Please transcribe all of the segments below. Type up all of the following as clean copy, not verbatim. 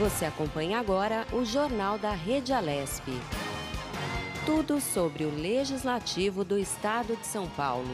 Você acompanha agora o Jornal da Rede Alesp. Tudo sobre o Legislativo do Estado de São Paulo.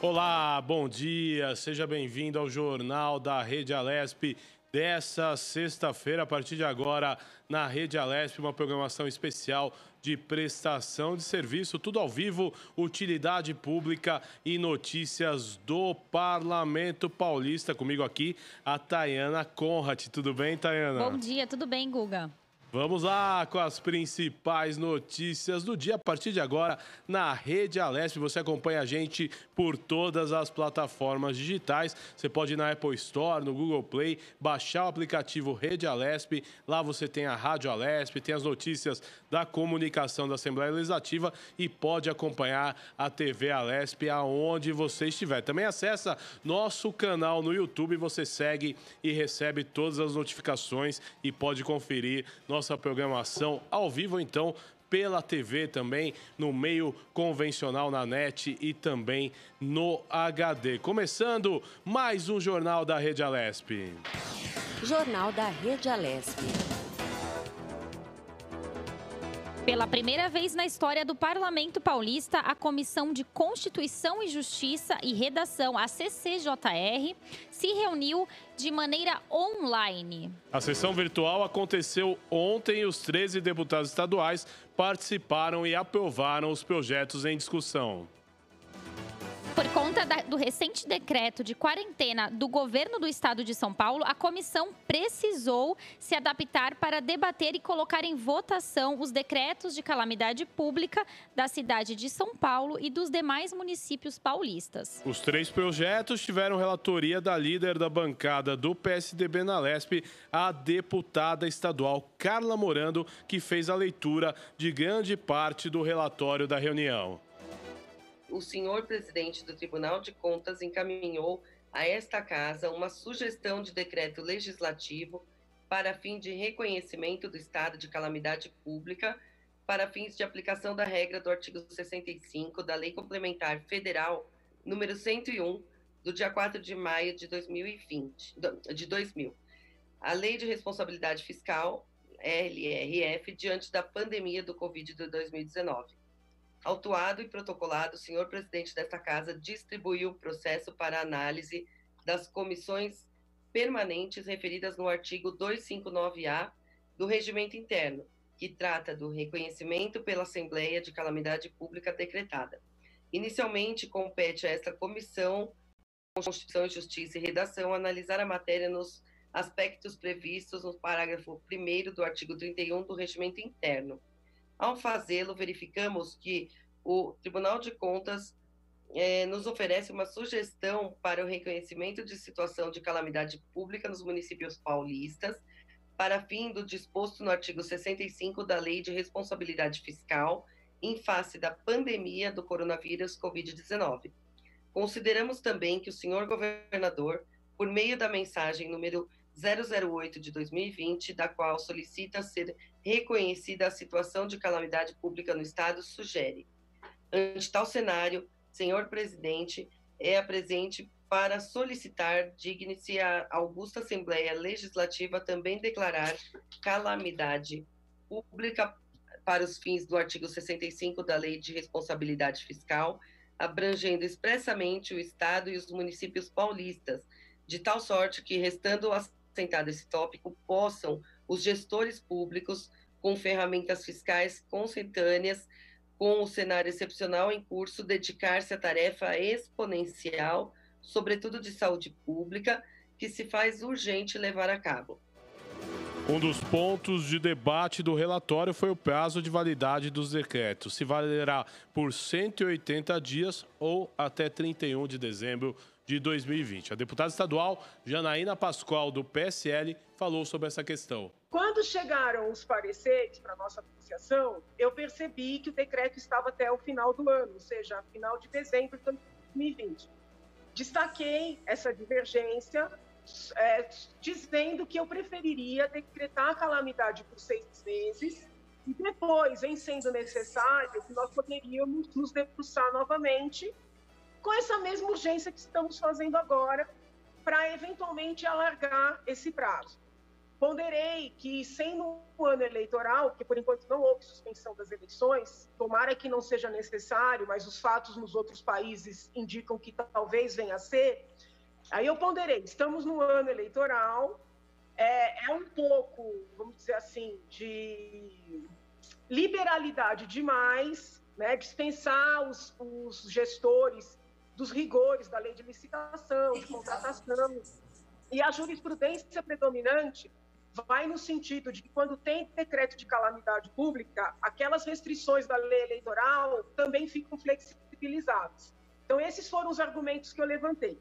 Olá, bom dia, seja bem-vindo ao Jornal da Rede Alesp dessa sexta-feira, a partir de agora, na Rede Alesp, uma programação especial de prestação de serviço, tudo ao vivo, utilidade pública e notícias do Parlamento Paulista. Comigo aqui, a Tayana Conrad. Tudo bem, Tayana? Bom dia, tudo bem, Guga? Vamos lá com as principais notícias do dia. A partir de agora, na Rede Alesp, você acompanha a gente por todas as plataformas digitais. Você pode ir na Apple Store, no Google Play, baixar o aplicativo Rede Alesp. Lá você tem a Rádio Alesp, tem as notícias da comunicação da Assembleia Legislativa e pode acompanhar a TV Alesp aonde você estiver. Também acessa nosso canal no YouTube, você segue e recebe todas as notificações e pode conferir nossa programação ao vivo, então, pela TV também, no meio convencional, na net e também no HD. Começando mais um Jornal da Rede Alesp. Jornal da Rede Alesp. Pela primeira vez na história do Parlamento Paulista, a Comissão de Constituição e Justiça e Redação, a CCJR, se reuniu de maneira online. A sessão virtual aconteceu ontem e os 13 deputados estaduais participaram e aprovaram os projetos em discussão. Por conta do recente decreto de quarentena do governo do estado de São Paulo, a comissão precisou se adaptar para debater e colocar em votação os decretos de calamidade pública da cidade de São Paulo e dos demais municípios paulistas. Os 3 projetos tiveram relatoria da líder da bancada do PSDB na Alesp, a deputada estadual Carla Morando, que fez a leitura de grande parte do relatório da reunião. O senhor presidente do Tribunal de Contas encaminhou a esta casa uma sugestão de decreto legislativo para fim de reconhecimento do estado de calamidade pública para fins de aplicação da regra do artigo 65 da Lei Complementar Federal número 101, do dia 4 de maio de 2000. A Lei de Responsabilidade Fiscal, LRF, diante da pandemia do Covid de 2019. Autuado e protocolado, o senhor presidente desta casa distribuiu o processo para análise das comissões permanentes referidas no artigo 259-A do Regimento Interno, que trata do reconhecimento pela Assembleia de calamidade pública decretada. Inicialmente, compete a esta comissão, Constituição, Justiça e Redação, analisar a matéria nos aspectos previstos no parágrafo 1º do artigo 31 do Regimento Interno. Ao fazê-lo, verificamos que o Tribunal de Contas nos oferece uma sugestão para o reconhecimento de situação de calamidade pública nos municípios paulistas, para fim do disposto no artigo 65 da Lei de Responsabilidade Fiscal, em face da pandemia do coronavírus Covid-19. Consideramos também que o senhor governador, por meio da mensagem número 008 de 2020, da qual solicita ser reconhecida a situação de calamidade pública no Estado, sugere. Ante tal cenário, senhor presidente, é presente para solicitar, digne-se a augusta Assembleia Legislativa também declarar calamidade pública para os fins do artigo 65 da Lei de Responsabilidade Fiscal, abrangendo expressamente o Estado e os municípios paulistas, de tal sorte que, restando assentado esse tópico, possam os gestores públicos, com ferramentas fiscais consentâneas com o cenário excepcional em curso, dedicar-se à tarefa exponencial, sobretudo de saúde pública, que se faz urgente levar a cabo. Um dos pontos de debate do relatório foi o prazo de validade dos decretos. Se valerá por 180 dias ou até 31 de dezembro de 2020. A deputada estadual Janaína Pascoal, do PSL, falou sobre essa questão. Quando chegaram os pareceres para a nossa associação, eu percebi que o decreto estava até o final do ano, ou seja, final de dezembro de 2020. Destaquei essa divergência, dizendo que eu preferiria decretar a calamidade por 6 meses e depois, em sendo necessário, que nós poderíamos nos debruçar novamente com essa mesma urgência que estamos fazendo agora, para eventualmente alargar esse prazo. Ponderei que, sendo um ano eleitoral, que por enquanto não houve suspensão das eleições, tomara que não seja necessário, mas os fatos nos outros países indicam que talvez venha a ser, aí eu ponderei, estamos no ano eleitoral, é um pouco, vamos dizer assim, de liberalidade demais, né, dispensar os gestores dos rigores da lei de licitação, de contratação, e a jurisprudência predominante vai no sentido de que, quando tem decreto de calamidade pública, aquelas restrições da lei eleitoral também ficam flexibilizadas. Então, esses foram os argumentos que eu levantei.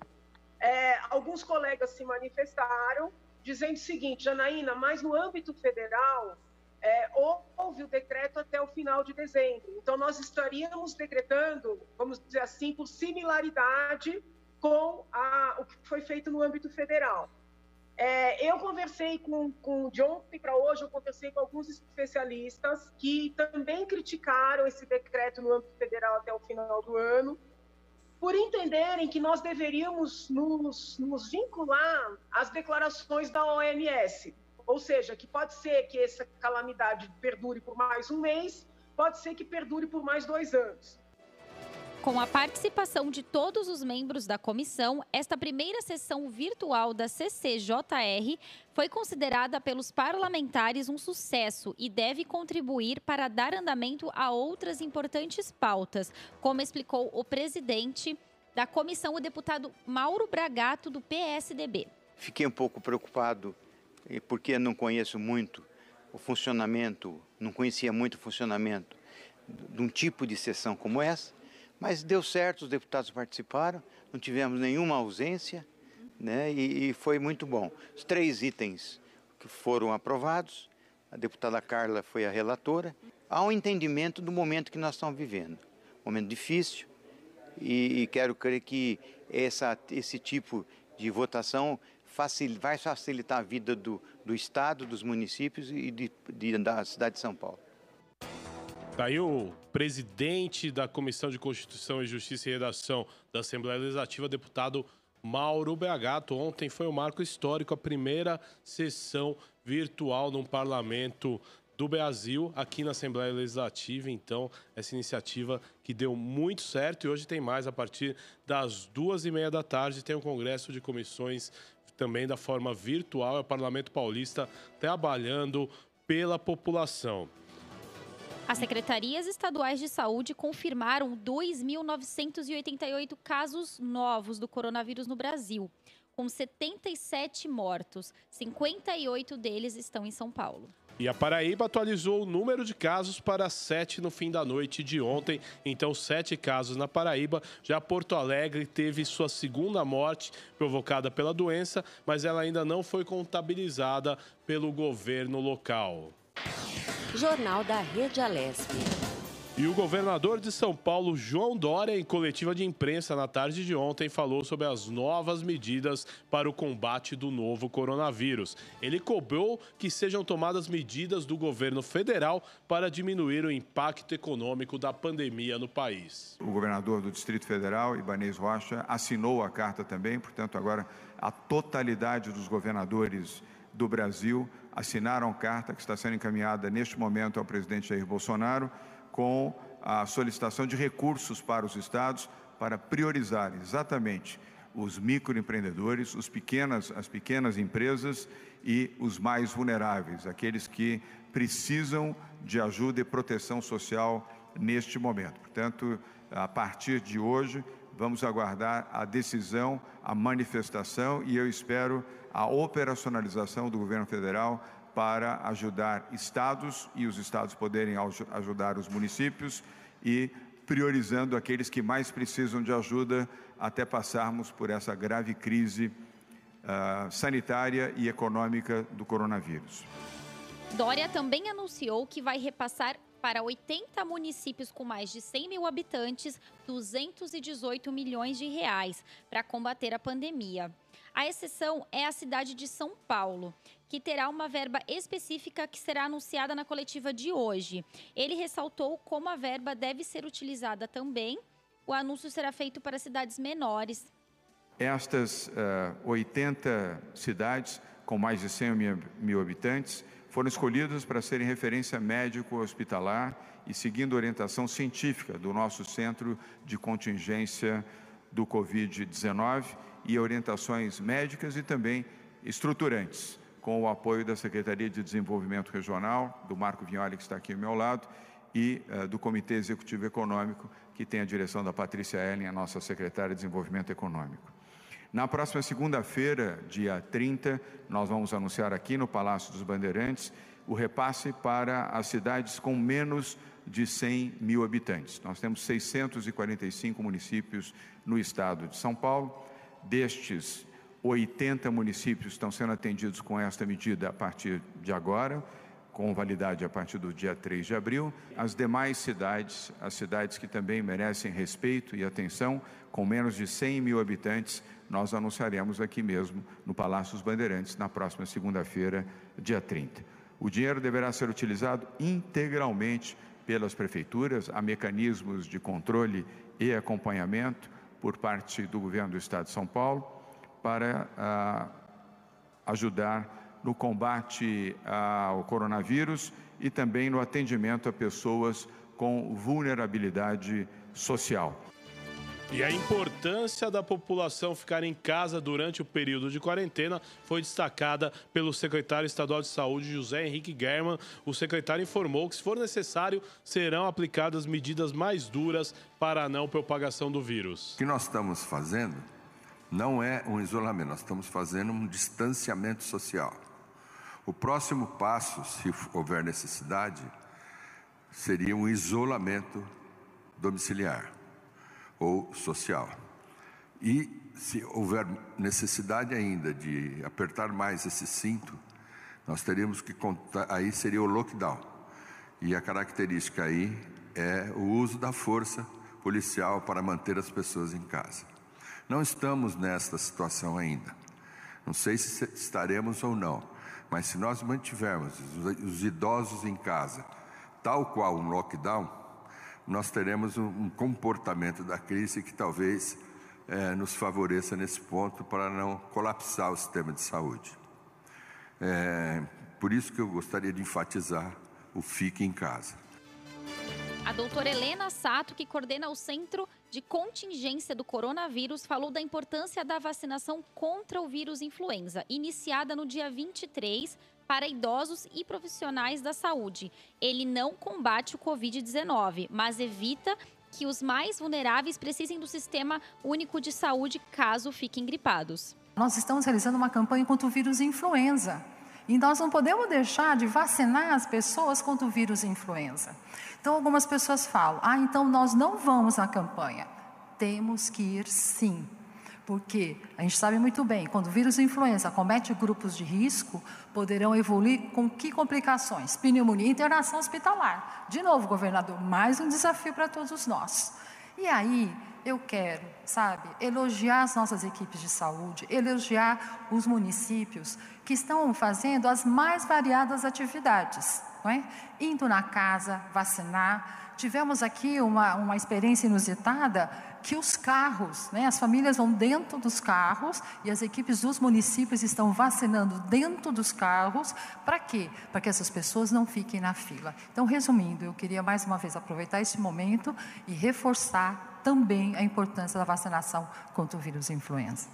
Alguns colegas se manifestaram dizendo o seguinte: Janaína, mas no âmbito federal houve o decreto até o final de dezembro, então nós estaríamos decretando, vamos dizer assim, por similaridade com o que foi feito no âmbito federal. Eu conversei de ontem para hoje, eu conversei com alguns especialistas que também criticaram esse decreto no âmbito federal até o final do ano, por entenderem que nós deveríamos nos vincular às declarações da OMS, ou seja, que pode ser que essa calamidade perdure por mais um mês, pode ser que perdure por mais 2 anos. Com a participação de todos os membros da comissão, esta primeira sessão virtual da CCJR foi considerada pelos parlamentares um sucesso e deve contribuir para dar andamento a outras importantes pautas, como explicou o presidente da comissão, o deputado Mauro Bragato, do PSDB. Fiquei um pouco preocupado, porque não conheço muito o funcionamento, não conhecia muito o funcionamento de um tipo de sessão como essa, mas deu certo, os deputados participaram, não tivemos nenhuma ausência, né, e foi muito bom. Os 3 itens que foram aprovados, a deputada Carla foi a relatora, há um entendimento do momento que nós estamos vivendo, um momento difícil, e quero crer que esse tipo de votação vai facilitar a vida do Estado, dos municípios e da cidade de São Paulo. Daí o presidente da Comissão de Constituição e Justiça e Redação da Assembleia Legislativa, deputado Mauro Bragato. Ontem foi um marco histórico, a primeira sessão virtual no Parlamento do Brasil, aqui na Assembleia Legislativa. Então, essa iniciativa que deu muito certo, e hoje tem mais. A partir das 2h30 da tarde tem um congresso de comissões também da forma virtual. É o Parlamento Paulista trabalhando pela população. As secretarias estaduais de saúde confirmaram 2.988 casos novos do coronavírus no Brasil, com 77 mortos. 58 deles estão em São Paulo. E a Paraíba atualizou o número de casos para 7 no fim da noite de ontem. Então, 7 casos na Paraíba. Já Porto Alegre teve sua segunda morte provocada pela doença, mas ela ainda não foi contabilizada pelo governo local. Jornal da Rede Alesp. E o governador de São Paulo, João Dória, em coletiva de imprensa na tarde de ontem, falou sobre as novas medidas para o combate do novo coronavírus. Ele cobrou que sejam tomadas medidas do governo federal para diminuir o impacto econômico da pandemia no país. O governador do Distrito Federal, Ibanez Rocha, assinou a carta também, portanto, agora a totalidade dos governadores do Brasil assinaram a carta que está sendo encaminhada neste momento ao presidente Jair Bolsonaro, com a solicitação de recursos para os estados para priorizar exatamente os microempreendedores, as pequenas empresas e os mais vulneráveis, aqueles que precisam de ajuda e proteção social neste momento. Portanto, a partir de hoje, vamos aguardar a decisão, a manifestação e eu espero a operacionalização do governo federal para ajudar estados e os estados poderem ajudar os municípios e priorizando aqueles que mais precisam de ajuda até passarmos por essa grave crise sanitária e econômica do coronavírus. Dória também anunciou que vai repassar para 80 municípios com mais de 100 mil habitantes, 218 milhões de reais para combater a pandemia. A exceção é a cidade de São Paulo, que terá uma verba específica que será anunciada na coletiva de hoje. Ele ressaltou como a verba deve ser utilizada também. O anúncio será feito para cidades menores. Estas 80 cidades com mais de 100 mil habitantes foram escolhidas para serem referência médico-hospitalar e seguindo a orientação científica do nosso Centro de Contingência do Covid-19 e orientações médicas e também estruturantes, com o apoio da Secretaria de Desenvolvimento Regional, do Marco Vignoli, que está aqui ao meu lado, e do Comitê Executivo Econômico, que tem a direção da Patrícia Ellen, a nossa secretária de Desenvolvimento Econômico. Na próxima segunda-feira, dia 30, nós vamos anunciar aqui no Palácio dos Bandeirantes o repasse para as cidades com menos de 100 mil habitantes. Nós temos 645 municípios no estado de São Paulo. Destes, 80 municípios estão sendo atendidos com esta medida a partir de agora, com validade a partir do dia 3 de abril. As demais cidades, as cidades que também merecem respeito e atenção, com menos de 100 mil habitantes, nós anunciaremos aqui mesmo no Palácio dos Bandeirantes, na próxima segunda-feira, dia 30. O dinheiro deverá ser utilizado integralmente pelas prefeituras, há mecanismos de controle e acompanhamento por parte do Governo do Estado de São Paulo para ajudar no combate ao coronavírus e também no atendimento a pessoas com vulnerabilidade social. E a importância da população ficar em casa durante o período de quarentena foi destacada pelo secretário estadual de saúde, José Henrique Germann. O secretário informou que, se for necessário, serão aplicadas medidas mais duras para a não propagação do vírus. O que nós estamos fazendo não é um isolamento, nós estamos fazendo um distanciamento social. O próximo passo, se houver necessidade, seria um isolamento domiciliar ou social. E se houver necessidade ainda de apertar mais esse cinto, nós teríamos que contar, aí seria o lockdown. E a característica aí é o uso da força policial para manter as pessoas em casa. Não estamos nesta situação ainda. Não sei se estaremos ou não, mas se nós mantivermos os idosos em casa, tal qual um lockdown, nós teremos um comportamento da crise que talvez nos favoreça nesse ponto para não colapsar o sistema de saúde. Por isso que eu gostaria de enfatizar o fique em casa. A doutora Helena Sato, que coordena o Centro de Contingência do Coronavírus, falou da importância da vacinação contra o vírus influenza, iniciada no dia 23, para idosos e profissionais da saúde. Ele não combate o Covid-19, mas evita que os mais vulneráveis precisem do Sistema Único de Saúde caso fiquem gripados. Nós estamos realizando uma campanha contra o vírus influenza. E nós não podemos deixar de vacinar as pessoas contra o vírus influenza. Então, algumas pessoas falam, então nós não vamos na campanha. Temos que ir sim. Porque a gente sabe muito bem, quando o vírus influenza comete grupos de risco, poderão evoluir com que complicações? Pneumonia e internação hospitalar. De novo, governador, mais um desafio para todos nós. E aí, eu quero, elogiar as nossas equipes de saúde, elogiar os municípios que estão fazendo as mais variadas atividades, não é? Indo na casa, vacinar. Tivemos aqui uma experiência inusitada, que os carros, as famílias vão dentro dos carros e as equipes dos municípios estão vacinando dentro dos carros. Para quê? Para que essas pessoas não fiquem na fila. Então, resumindo, eu queria mais uma vez aproveitar esse momento e reforçar também a importância da vacinação contra o vírus influenza.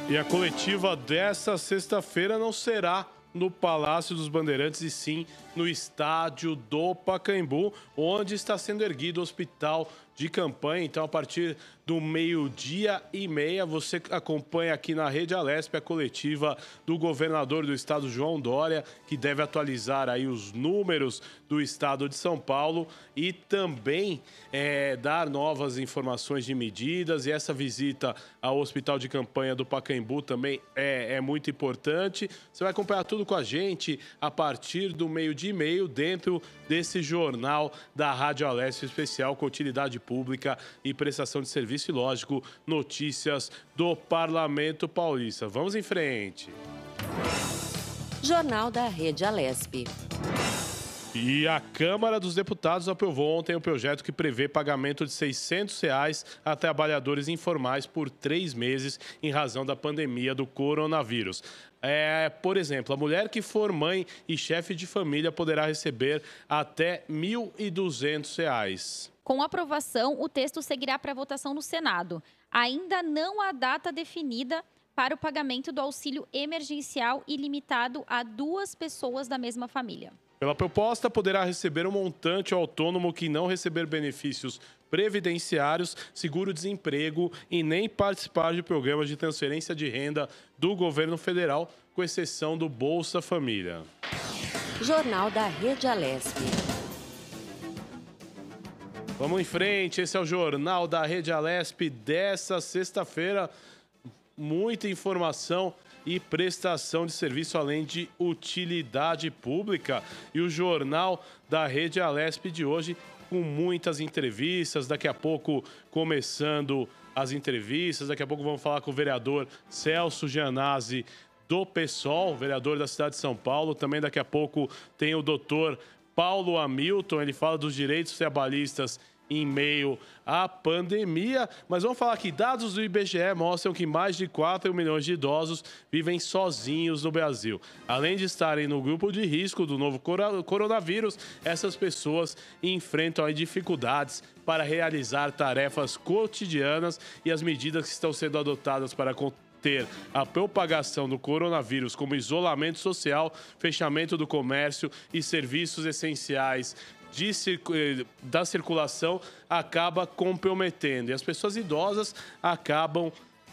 E a coletiva desta sexta-feira não será no Palácio dos Bandeirantes e sim no estádio do Pacaembu, onde está sendo erguido o hospital de campanha. Então, a partir do 12h30, você acompanha aqui na Rede Alesp a coletiva do governador do estado, João Dória, que deve atualizar aí os números do estado de São Paulo e também dar novas informações de medidas. E essa visita ao hospital de campanha do Pacaembu também é muito importante. Você vai acompanhar tudo com a gente a partir do 12h30 dentro desse jornal da Rádio Alesp Especial com utilidade pública e prestação de serviço e, lógico, notícias do Parlamento Paulista. Vamos em frente. Jornal da Rede Alesp. E a Câmara dos Deputados aprovou ontem o projeto que prevê pagamento de R$ 600 a trabalhadores informais por 3 meses em razão da pandemia do coronavírus. Por exemplo, a mulher que for mãe e chefe de família poderá receber até R$ 1.200. Com aprovação, o texto seguirá para votação no Senado. Ainda não há data definida para o pagamento do auxílio emergencial ilimitado a 2 pessoas da mesma família. Pela proposta, poderá receber um montante autônomo que não receber benefícios previdenciários, seguro-desemprego e nem participar de programas de transferência de renda do governo federal, com exceção do Bolsa Família. Jornal da Rede Alesp. Vamos em frente, esse é o Jornal da Rede Alesp dessa sexta-feira. Muita informação e prestação de serviço, além de utilidade pública. E o Jornal da Rede Alesp de hoje, com muitas entrevistas. Daqui a pouco, começando as entrevistas. Daqui a pouco vamos falar com o vereador Celso Gianazzi, do PSOL, vereador da cidade de São Paulo. Também daqui a pouco tem o doutor Paulo Hamilton, ele fala dos direitos trabalhistas em meio à pandemia. Mas vamos falar que dados do IBGE mostram que mais de 4 milhões de idosos vivem sozinhos no Brasil. Além de estarem no grupo de risco do novo coronavírus, essas pessoas enfrentam aí dificuldades para realizar tarefas cotidianas, e as medidas que estão sendo adotadas para conter a propagação do coronavírus, como isolamento social, fechamento do comércio e serviços essenciais da circulação, acaba comprometendo. E as pessoas idosas acabam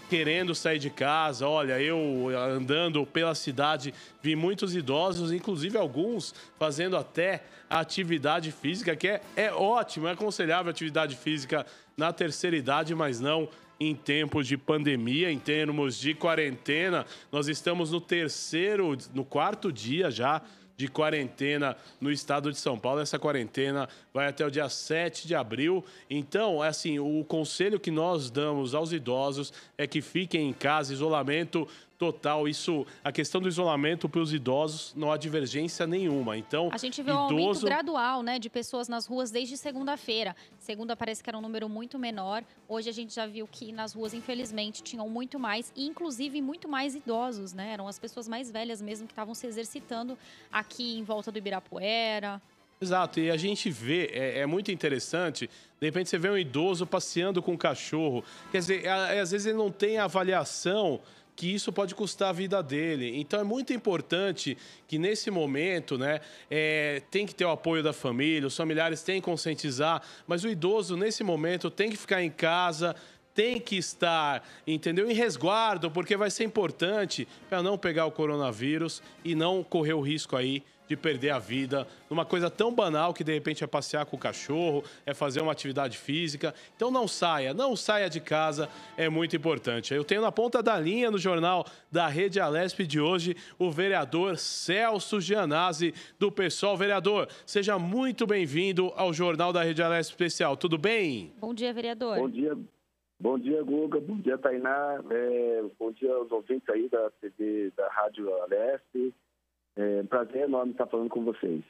querendo sair de casa. Olha, eu andando pela cidade vi muitos idosos, inclusive alguns fazendo até atividade física, que é ótimo, é aconselhável a atividade física na terceira idade, mas não em tempos de pandemia, em termos de quarentena. Nós estamos no quarto dia já de quarentena no estado de São Paulo. Essa quarentena vai até o dia 7 de abril. Então, assim, o conselho que nós damos aos idosos é que fiquem em casa, isolamento total. Isso, a questão do isolamento para os idosos, não há divergência nenhuma. Então, a gente vê um aumento gradual, né, de pessoas nas ruas desde segunda-feira. Segunda parece que era um número muito menor. Hoje a gente já viu que nas ruas, infelizmente, tinham muito mais, e inclusive muito mais idosos, né? Eram as pessoas mais velhas mesmo que estavam se exercitando aqui em volta do Ibirapuera. Exato, e a gente vê, é muito interessante, de repente você vê um idoso passeando com um cachorro. Quer dizer, às vezes ele não tem a avaliação que isso pode custar a vida dele. Então é muito importante que nesse momento, né, tem que ter o apoio da família, os familiares têm que conscientizar, mas o idoso nesse momento tem que ficar em casa, tem que estar, entendeu, em resguardo, porque vai ser importante para não pegar o coronavírus e não correr o risco aí de perder a vida numa coisa tão banal que de repente é passear com o cachorro, é fazer uma atividade física. Então não saia de casa, é muito importante. Eu tenho na ponta da linha no Jornal da Rede Alesp de hoje o vereador Celso Gianazzi, do PSOL. Vereador, seja muito bem-vindo ao Jornal da Rede Alesp Especial. Tudo bem? Bom dia, vereador. Bom dia, Guga. Bom dia, Tainá. Bom dia aos ouvintes aí da TV, da Rádio Alesp. É um prazer enorme estar falando com vocês.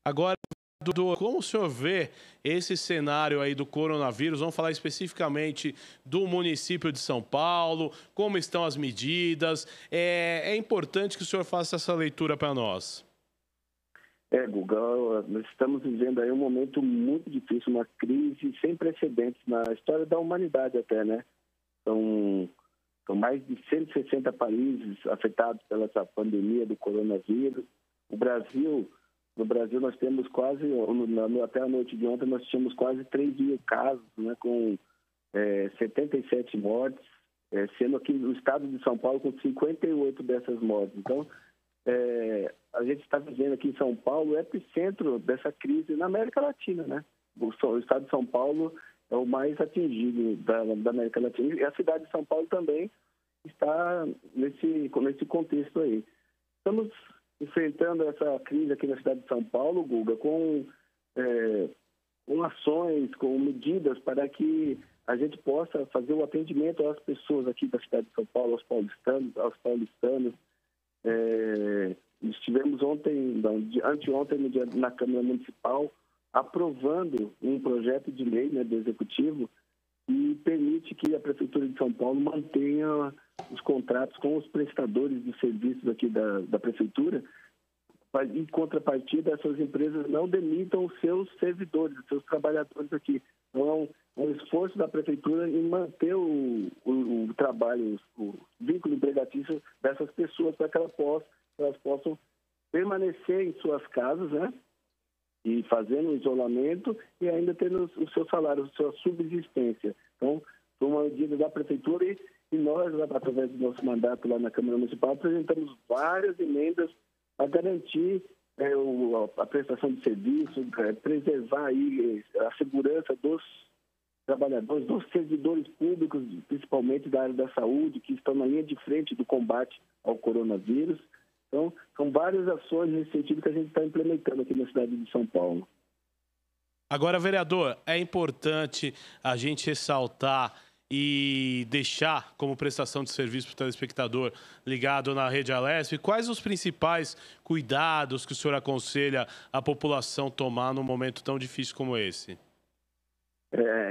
Agora, Dudu, como o senhor vê esse cenário aí do coronavírus? Vamos falar especificamente do município de São Paulo, como estão as medidas. É importante que o senhor faça essa leitura para nós. Guga, nós estamos vivendo aí um momento muito difícil, uma crise sem precedentes na história da humanidade até, né? São mais de 160 países afetados pela essa pandemia do coronavírus. No Brasil nós temos quase, até a noite de ontem, nós tínhamos quase 3 mil casos, né, com 77 mortes, sendo aqui no estado de São Paulo com 58 dessas mortes. Então, a gente está vivendo aqui em São Paulo o epicentro dessa crise na América Latina, né? O estado de São Paulo é o mais atingido da América Latina. E a cidade de São Paulo também está nesse contexto aí. Estamos enfrentando essa crise aqui na cidade de São Paulo, Guga, com ações, com medidas para que a gente possa fazer o atendimento às pessoas aqui da cidade de São Paulo, aos paulistanos, estivemos anteontem na Câmara Municipal aprovando um projeto de lei, né, do Executivo que permite que a Prefeitura de São Paulo mantenha os contratos com os prestadores de serviços aqui da Prefeitura. Em contrapartida, essas empresas não demitam os seus servidores, os seus trabalhadores aqui. Então, é um esforço da Prefeitura em manter o trabalho, o vínculo empregatício dessas pessoas para que elas possam permanecer em suas casas, né? E fazendo o isolamento e ainda tendo o seu salário, a sua subsistência. Então, foi uma medida da Prefeitura e nós, através do nosso mandato lá na Câmara Municipal, apresentamos várias emendas para garantir a prestação de serviço, preservar aí a segurança dos trabalhadores, dos servidores públicos, principalmente da área da saúde, que estão na linha de frente do combate ao coronavírus. Então, são várias ações nesse sentido que a gente está implementando aqui na cidade de São Paulo. Agora, vereador, é importante a gente ressaltar e deixar como prestação de serviço para o telespectador ligado na Rede Alesp, quais os principais cuidados que o senhor aconselha a população tomar num momento tão difícil como esse?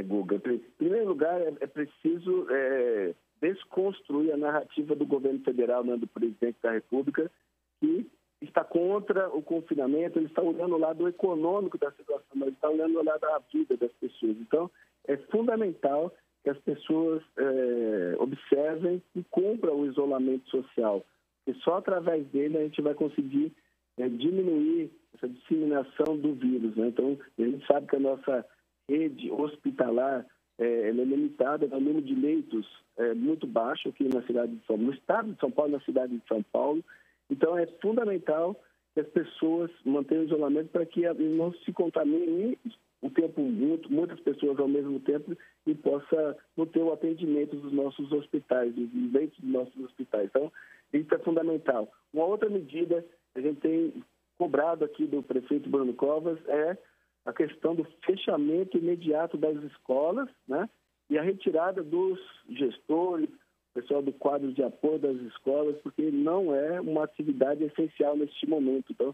Guga, em primeiro lugar, é preciso desconstruir a narrativa do governo federal, né, do presidente da República, que está contra o confinamento. Ele está olhando o lado econômico da situação, mas está olhando o lado da vida das pessoas. Então, é fundamental que as pessoas observem e cumpram o isolamento social, porque só através dele a gente vai conseguir diminuir essa disseminação do vírus, né? Então, a gente sabe que a nossa rede hospitalar ela é limitada, o número de leitos é muito baixo aqui na cidade de São Paulo, no estado de São Paulo, na cidade de São Paulo. Então, é fundamental que as pessoas mantenham o isolamento para que não se contaminem o tempo muitas pessoas ao mesmo tempo e possa não ter o atendimento dos nossos hospitais, dos leitos dos nossos hospitais. Então, isso é fundamental. Uma outra medida que a gente tem cobrado aqui do prefeito Bruno Covas é a questão do fechamento imediato das escolas, né? E a retirada dos gestores, pessoal do quadro de apoio das escolas, porque não é uma atividade essencial neste momento. Então,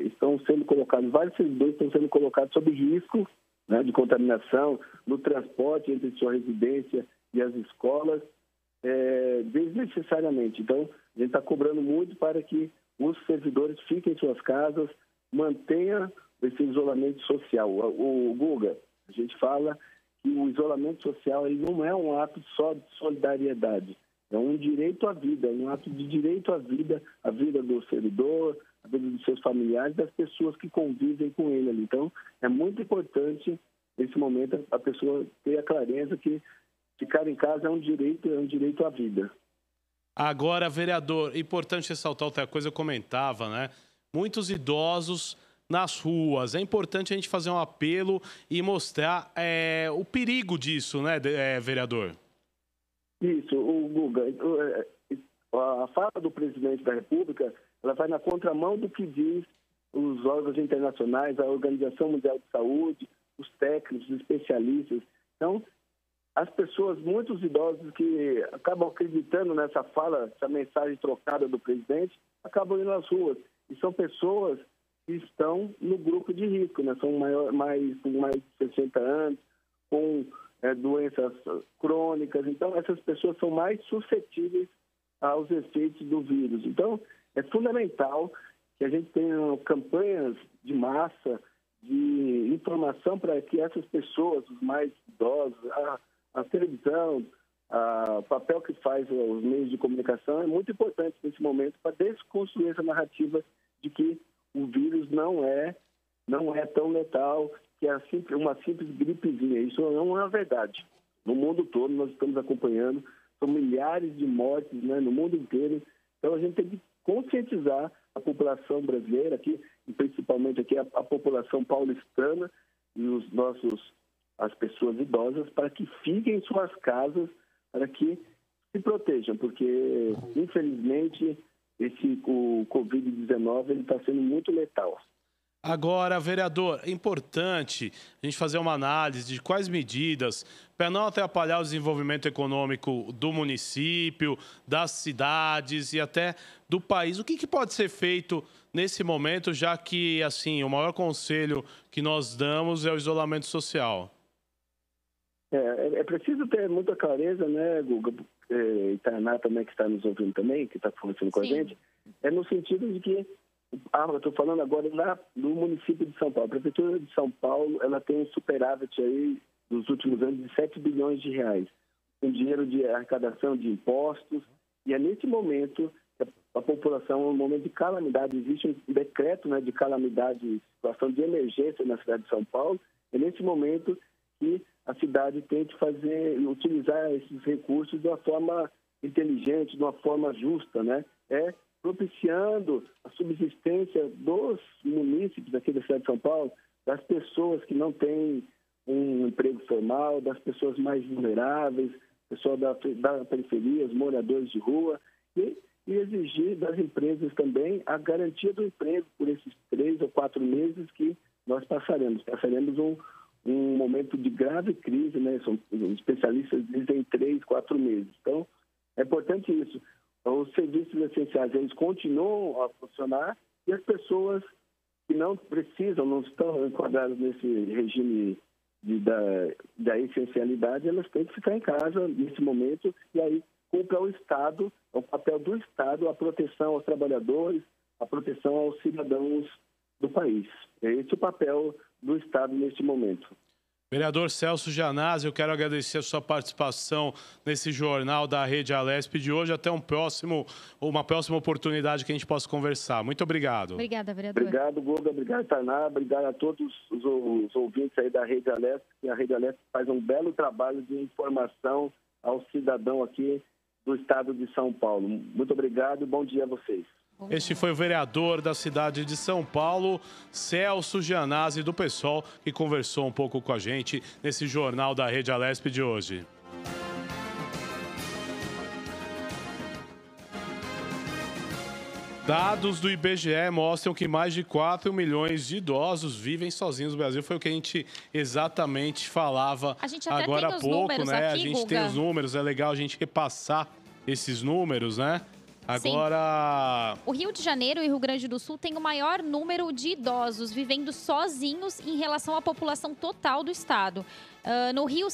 estão sendo colocados, vários servidores estão sendo colocados sob risco, né, de contaminação no transporte entre sua residência e as escolas, desnecessariamente. Então, a gente está cobrando muito para que os servidores fiquem em suas casas, mantenham esse isolamento social. O Guga, a gente fala que o isolamento social ele não é um ato só de solidariedade, é um direito à vida, é um ato de direito à vida do servidor, a vida dos seus familiares, das pessoas que convivem com ele ali. Então, é muito importante, nesse momento, a pessoa ter a clareza que ficar em casa é um direito à vida. Agora, vereador, importante ressaltar outra coisa, eu comentava, né? Muitos idosos nas ruas. É importante a gente fazer um apelo e mostrar o perigo disso, né, vereador? Isso, o Guga, a fala do presidente da República, ela vai na contramão do que diz os órgãos internacionais, a Organização Mundial de Saúde, os técnicos, os especialistas. Então, as pessoas, muitos idosos que acabam acreditando nessa fala, essa mensagem trocada do presidente, acabam indo às ruas. E são pessoas que estão no grupo de risco, né? São com mais de 60 anos, com doenças crônicas. Então, essas pessoas são mais suscetíveis aos efeitos do vírus. Então, é fundamental que a gente tenha campanhas de massa, de informação para que essas pessoas, os mais idosos, a televisão, o papel que faz os meios de comunicação é muito importante nesse momento para desconstruir essa narrativa de que o vírus não é tão letal, que é uma simples gripezinha. Isso não é a verdade. No mundo todo, nós estamos acompanhando, são milhares de mortes, né, no mundo inteiro. Então, a gente tem que conscientizar a população brasileira, aqui, e principalmente aqui a população paulistana e as pessoas idosas, para que fiquem em suas casas, para que se protejam, porque, infelizmente, o Covid-19 está sendo muito letal. Agora, vereador, é importante a gente fazer uma análise de quais medidas, para não atrapalhar o desenvolvimento econômico do município, das cidades e até do país. O que pode ser feito nesse momento, já que assim, o maior conselho que nós damos é o isolamento social? É preciso ter muita clareza, né, Guga, e Tainá também, que está nos ouvindo também, que está conversando com a gente, no sentido de que, eu estou falando agora do município de São Paulo. A Prefeitura de São Paulo, ela tem um superávit aí nos últimos anos de 7 bilhões de reais, com dinheiro de arrecadação de impostos, e é nesse momento que a população, um momento de calamidade, existe um decreto, né, de calamidade, situação de emergência na cidade de São Paulo, é nesse momento que a cidade tem que utilizar esses recursos de uma forma inteligente, de uma forma justa, né? Propiciando a subsistência dos munícipes aqui da cidade de São Paulo, das pessoas que não têm um emprego formal, das pessoas mais vulneráveis, pessoal da periferia, os moradores de rua, e exigir das empresas também a garantia do emprego por esses 3 ou 4 meses que nós passaremos. Passaremos um momento de grave crise, né? Os especialistas dizem 3, 4 meses. Então, é importante isso. Os serviços essenciais, eles continuam a funcionar e as pessoas que não precisam, não estão enquadradas nesse regime da essencialidade, elas têm que ficar em casa nesse momento e aí cumpre ao Estado, é o papel do Estado, a proteção aos trabalhadores, a proteção aos cidadãos do país. Esse é o papel do Estado neste momento. Vereador Celso Gianazzi, eu quero agradecer a sua participação nesse jornal da Rede Alesp de hoje. Até uma próxima oportunidade que a gente possa conversar. Muito obrigado. Obrigada, vereador. Obrigado, Guga. Obrigado, Tainá. Obrigado a todos os ouvintes aí da Rede Alesp. A Rede Alesp faz um belo trabalho de informação ao cidadão aqui do estado de São Paulo. Muito obrigado e bom dia a vocês. Este foi o vereador da cidade de São Paulo, Celso Gianazzi, do PSOL, que conversou um pouco com a gente nesse jornal da Rede Alesp de hoje. Dados do IBGE mostram que mais de 4 milhões de idosos vivem sozinhos no Brasil. Foi o que a gente exatamente falava agora há pouco, né? A gente tem os números, é legal a gente repassar esses números, né? Agora... Sim. O Rio de Janeiro e o Rio Grande do Sul têm o maior número de idosos vivendo sozinhos em relação à população total do estado. No Rio,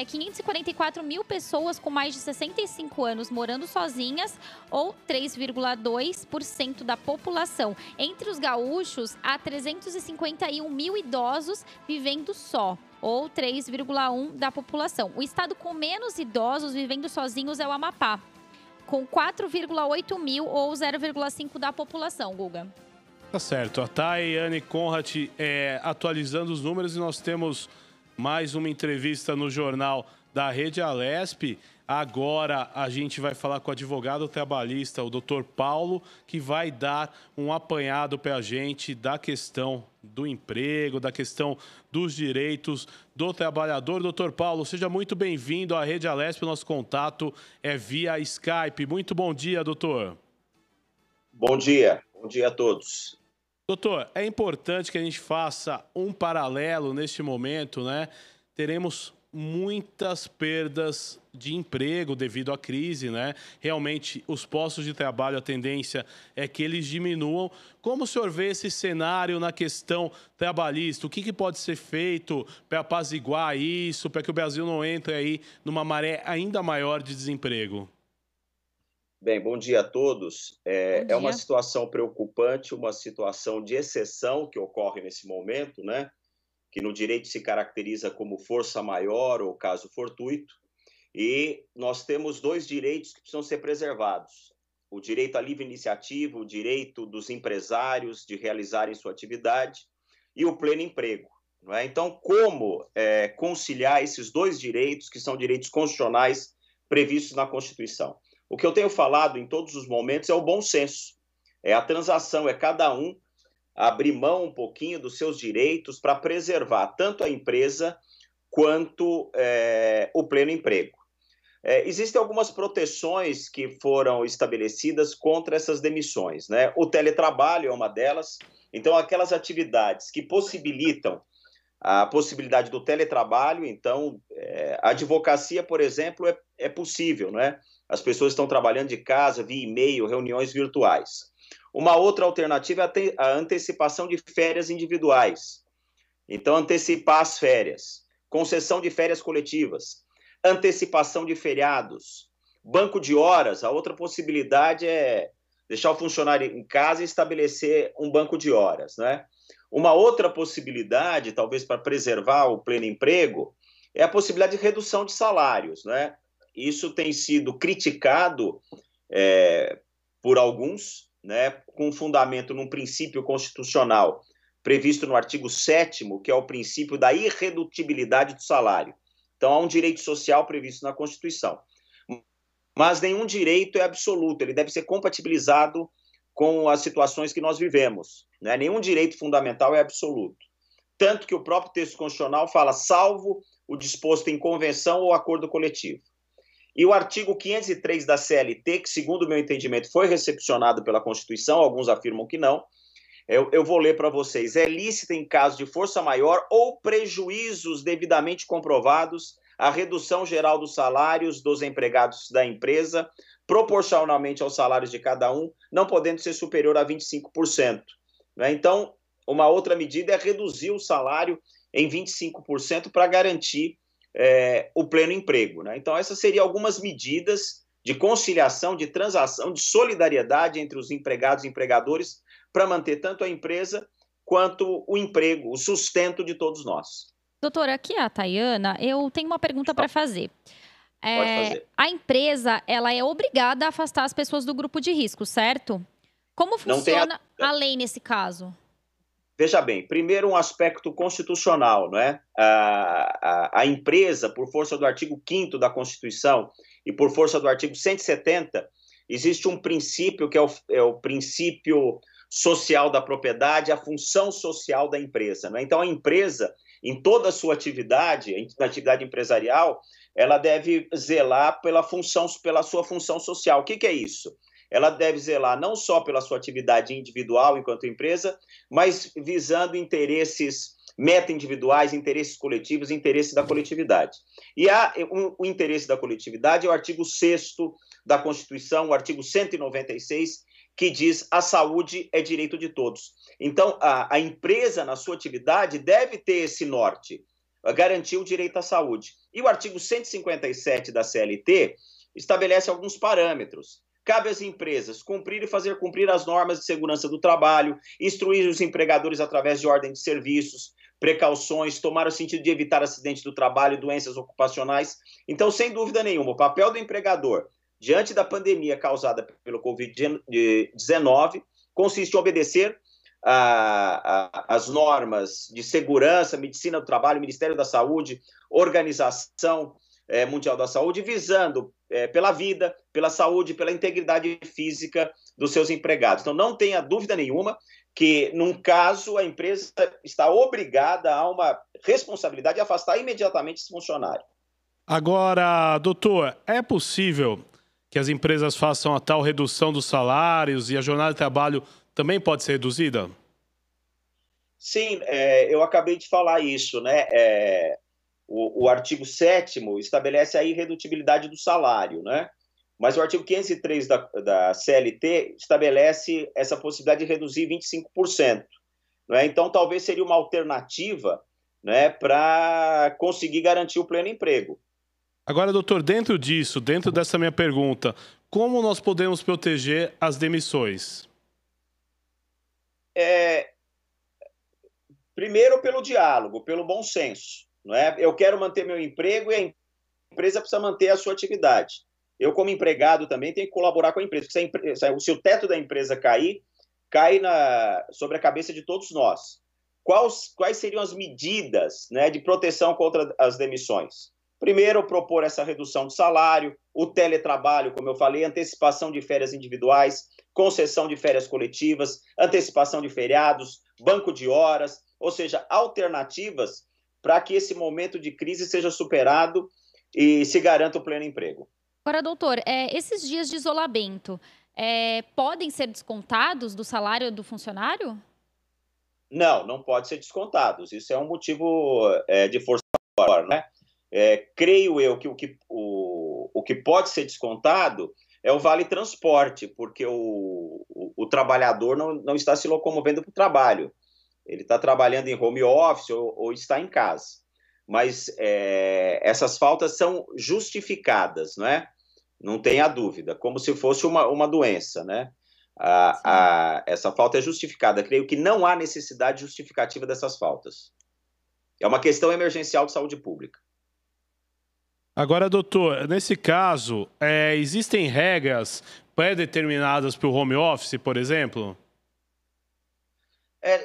544 mil pessoas com mais de 65 anos morando sozinhas, ou 3,2% da população. Entre os gaúchos, há 351 mil idosos vivendo só, ou 3,1% da população. O estado com menos idosos vivendo sozinhos é o Amapá, com 4,8 mil, ou 0,5% da população, Guga. Tá certo. A Tayane Conrad atualizando os números, e nós temos mais uma entrevista no jornal da Rede Alesp. Agora a gente vai falar com o advogado trabalhista, o Dr. Paulo, que vai dar um apanhado para a gente da questão do emprego, da questão dos direitos do trabalhador. Dr. Paulo, seja muito bem-vindo à Rede Alesp. O nosso contato é via Skype. Muito bom dia, doutor. Bom dia a todos. Doutor, é importante que a gente faça um paralelo neste momento, né? Teremos muitas perdas de emprego devido à crise, né? Realmente, os postos de trabalho, a tendência é que eles diminuam. Como o senhor vê esse cenário na questão trabalhista? O que pode ser feito para apaziguar isso, para que o Brasil não entre aí numa maré ainda maior de desemprego? Bem, bom dia a todos. É uma situação preocupante, uma situação de exceção que ocorre nesse momento, né? Que no direito se caracteriza como força maior ou caso fortuito. E nós temos 2 direitos que precisam ser preservados. O direito à livre iniciativa, o direito dos empresários de realizarem sua atividade e o pleno emprego. Não é? Então, como conciliar esses 2 direitos, que são direitos constitucionais previstos na Constituição? O que eu tenho falado em todos os momentos é o bom senso. É a transação, é cada um abrir mão um pouquinho dos seus direitos para preservar tanto a empresa quanto o pleno emprego. Existem algumas proteções que foram estabelecidas contra essas demissões, né? O teletrabalho é uma delas. Então, aquelas atividades que possibilitam a possibilidade do teletrabalho, então, a advocacia, por exemplo, é possível, né? As pessoas estão trabalhando de casa, via e-mail, reuniões virtuais. Uma outra alternativa é a antecipação de férias individuais. Então, antecipar as férias, concessão de férias coletivas, antecipação de feriados, banco de horas. A outra possibilidade é deixar o funcionário em casa e estabelecer um banco de horas, né? Uma outra possibilidade, talvez para preservar o pleno emprego, é a possibilidade de redução de salários, né? Isso tem sido criticado por alguns, né, com fundamento num princípio constitucional previsto no artigo 7º, que é o princípio da irredutibilidade do salário. Então, há um direito social previsto na Constituição. Mas nenhum direito é absoluto, ele deve ser compatibilizado com as situações que nós vivemos, né? Nenhum direito fundamental é absoluto. Tanto que o próprio texto constitucional fala, salvo o disposto em convenção ou acordo coletivo. E o artigo 503 da CLT, que, segundo o meu entendimento, foi recepcionado pela Constituição, alguns afirmam que não, eu vou ler para vocês. É lícita, em caso de força maior ou prejuízos devidamente comprovados, a redução geral dos salários dos empregados da empresa, proporcionalmente aos salários de cada um, não podendo ser superior a 25%. Né? Então, uma outra medida é reduzir o salário em 25% para garantir o pleno emprego. Né? Então, essas seriam algumas medidas de conciliação, de transação, de solidariedade entre os empregados e empregadores para manter tanto a empresa quanto o emprego, o sustento de todos nós. Doutora, aqui é a Tayana, eu tenho uma pergunta para fazer. Pode fazer. A empresa, ela é obrigada a afastar as pessoas do grupo de risco, certo? Como funciona a lei nesse caso? Veja bem, primeiro um aspecto constitucional, não é? A empresa, por força do artigo 5º da Constituição e por força do artigo 170, existe um princípio que é o princípio social da propriedade, a função social da empresa. Não é? Então, a empresa, em toda a sua atividade, na atividade empresarial, ela deve zelar pela sua função social. O que é isso? Ela deve zelar não só pela sua atividade individual enquanto empresa, mas visando interesses meta-individuais, interesses coletivos, interesses da coletividade. E o interesse da coletividade é o artigo 6º da Constituição, o artigo 196, que diz a saúde é direito de todos. Então, a empresa, na sua atividade, deve ter esse norte, garantir o direito à saúde. E o artigo 157 da CLT estabelece alguns parâmetros. Cabe às empresas cumprir e fazer cumprir as normas de segurança do trabalho, instruir os empregadores através de ordem de serviços, precauções, tomar o sentido de evitar acidentes do trabalho, doenças ocupacionais. Então, sem dúvida nenhuma, o papel do empregador diante da pandemia causada pelo Covid-19 consiste em obedecer às normas de segurança, medicina do trabalho, Ministério da Saúde, Organização Mundial da Saúde, visando pela vida, pela saúde, pela integridade física dos seus empregados. Então, não tenha dúvida nenhuma que, num caso, a empresa está obrigada a uma responsabilidade de afastar imediatamente esse funcionário. Agora, doutor, é possível que as empresas façam a tal redução dos salários e a jornada de trabalho também pode ser reduzida? Sim, eu acabei de falar isso, né? O artigo 7º estabelece a irredutibilidade do salário, né? Mas o artigo 503 da CLT estabelece essa possibilidade de reduzir 25%. Né? Então, talvez seria uma alternativa, né, para conseguir garantir o pleno emprego. Agora, doutor, dentro dessa minha pergunta, como nós podemos proteger as demissões? Primeiro, pelo diálogo, pelo bom senso. Não é? Eu quero manter meu emprego e a empresa precisa manter a sua atividade. Eu, como empregado, também tenho que colaborar com a empresa. Se o teto da empresa cair, cai sobre a cabeça de todos nós. Quais seriam as medidas, né, de proteção contra as demissões? Primeiro, propor essa redução de salário, o teletrabalho, como eu falei, antecipação de férias individuais, concessão de férias coletivas, antecipação de feriados, banco de horas, ou seja, alternativas para que esse momento de crise seja superado e se garanta o pleno emprego. Agora, doutor, esses dias de isolamento podem ser descontados do salário do funcionário? Não, não pode ser descontados. Isso é um motivo de força maior, né? Creio eu que o que pode ser descontado é o vale transporte, porque o trabalhador não está se locomovendo para o trabalho. Ele está trabalhando em home office ou está em casa. Mas essas faltas são justificadas, não é? Não tenha dúvida, como se fosse uma doença, né? Essa falta é justificada. Creio que não há necessidade justificativa dessas faltas. É uma questão emergencial de saúde pública. Agora, doutor, nesse caso, existem regras pré-determinadas para o home office, por exemplo?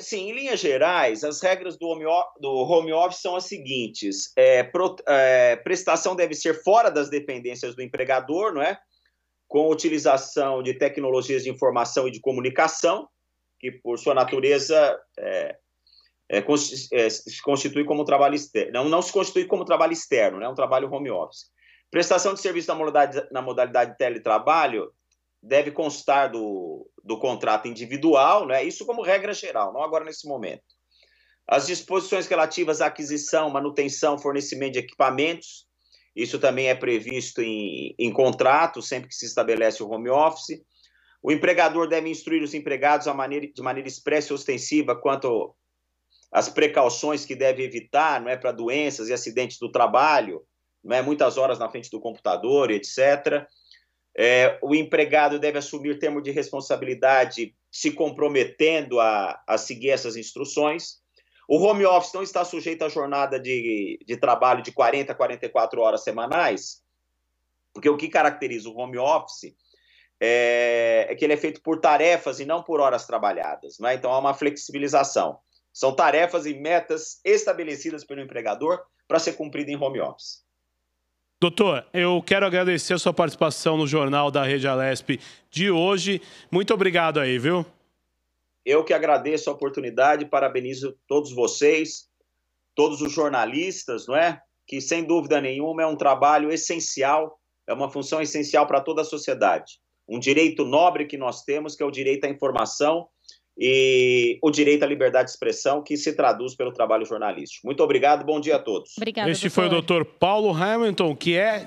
Sim, em linhas gerais, as regras do home office são as seguintes. Prestação deve ser fora das dependências do empregador, não é? Com utilização de tecnologias de informação e de comunicação, que, por sua natureza, se constitui como trabalho externo. Não se constitui como trabalho externo, né? É um trabalho home office. Prestação de serviço na modalidade de teletrabalho deve constar do contrato individual, né? Isso como regra geral, não agora nesse momento. As disposições relativas à aquisição, manutenção, fornecimento de equipamentos, isso também é previsto em contrato, sempre que se estabelece o home office. O empregador deve instruir os empregados de maneira expressa e ostensiva quanto às precauções que deve evitar, não é, para doenças e acidentes do trabalho, não é, muitas horas na frente do computador, etc. O empregado deve assumir termo de responsabilidade se comprometendo a seguir essas instruções. O home office não está sujeito à jornada de trabalho de 40 a 44 horas semanais, porque o que caracteriza o home office é que ele é feito por tarefas e não por horas trabalhadas, né? Então há uma flexibilização. São tarefas e metas estabelecidas pelo empregador para ser cumprida em home office. Doutor, eu quero agradecer a sua participação no Jornal da Rede Alesp de hoje. Muito obrigado aí, viu? Eu que agradeço a oportunidade, parabenizo todos vocês, todos os jornalistas, não é? Que, sem dúvida nenhuma, é um trabalho essencial, é uma função essencial para toda a sociedade. Um direito nobre que nós temos, que é o direito à informação e o direito à liberdade de expressão, que se traduz pelo trabalho jornalístico. Muito obrigado, bom dia a todos. Obrigada, Este foi o doutor Paulo Hamilton, que é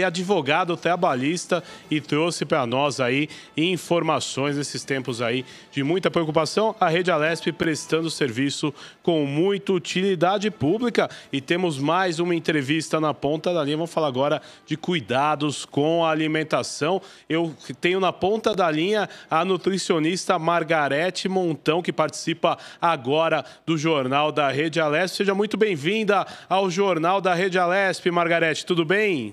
advogado trabalhista e trouxe para nós aí informações nesses tempos aí de muita preocupação. A Rede Alesp prestando serviço com muita utilidade pública. E temos mais uma entrevista na ponta da linha. Vamos falar agora de cuidados com a alimentação. Eu tenho na ponta da linha a nutricionista Margarete Montão, que participa agora do Jornal da Rede Alesp. Seja muito bem-vinda ao Jornal da Rede Alesp, Margarete. Tudo bem?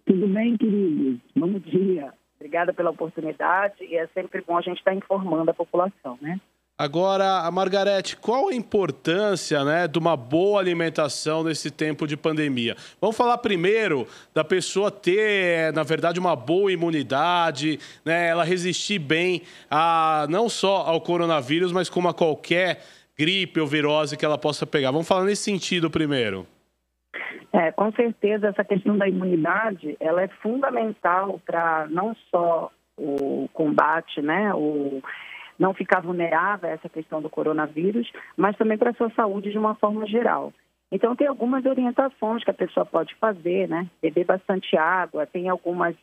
Tudo bem, queridos. Bom dia. Obrigada pela oportunidade e é sempre bom a gente estar informando a população, né? Agora, Margarete, qual a importância, né, de uma boa alimentação nesse tempo de pandemia? Vamos falar primeiro da pessoa ter, na verdade, uma boa imunidade, né, ela resistir bem não só ao coronavírus, mas como a qualquer gripe ou virose que ela possa pegar. Vamos falar nesse sentido primeiro. Com certeza, essa questão da imunidade, ela é fundamental para não só o combate, né, não ficar vulnerável a essa questão do coronavírus, mas também para a sua saúde de uma forma geral. Então, tem algumas orientações que a pessoa pode fazer, né? Beber bastante água, tem algumas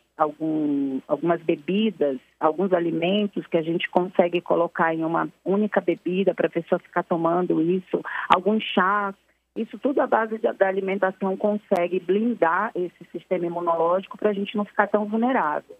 bebidas, alguns alimentos que a gente consegue colocar em uma única bebida para a pessoa ficar tomando isso, alguns chás. Isso tudo à base da alimentação consegue blindar esse sistema imunológico para a gente não ficar tão vulnerável.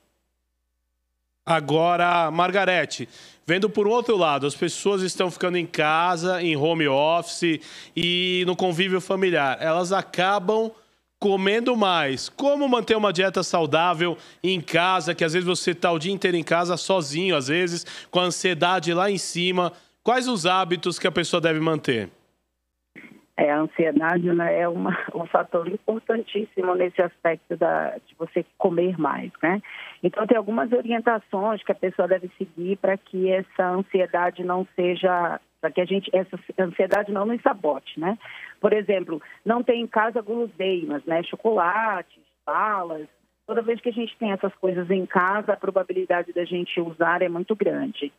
Agora, Margarete, vendo por outro lado, as pessoas estão ficando em casa, em home office e no convívio familiar. Elas acabam comendo mais. Como manter uma dieta saudável em casa, que às vezes você está o dia inteiro em casa sozinho, às vezes, com a ansiedade lá em cima. Quais os hábitos que a pessoa deve manter? A ansiedade, né, é um fator importantíssimo nesse aspecto de você comer mais, né? Então, tem algumas orientações que a pessoa deve seguir para que essa ansiedade não seja... para que essa ansiedade não nos sabote, né? Por exemplo, não ter em casa guloseimas, né? Chocolates, balas, Toda vez que a gente tem essas coisas em casa, a probabilidade da gente usar é muito grande.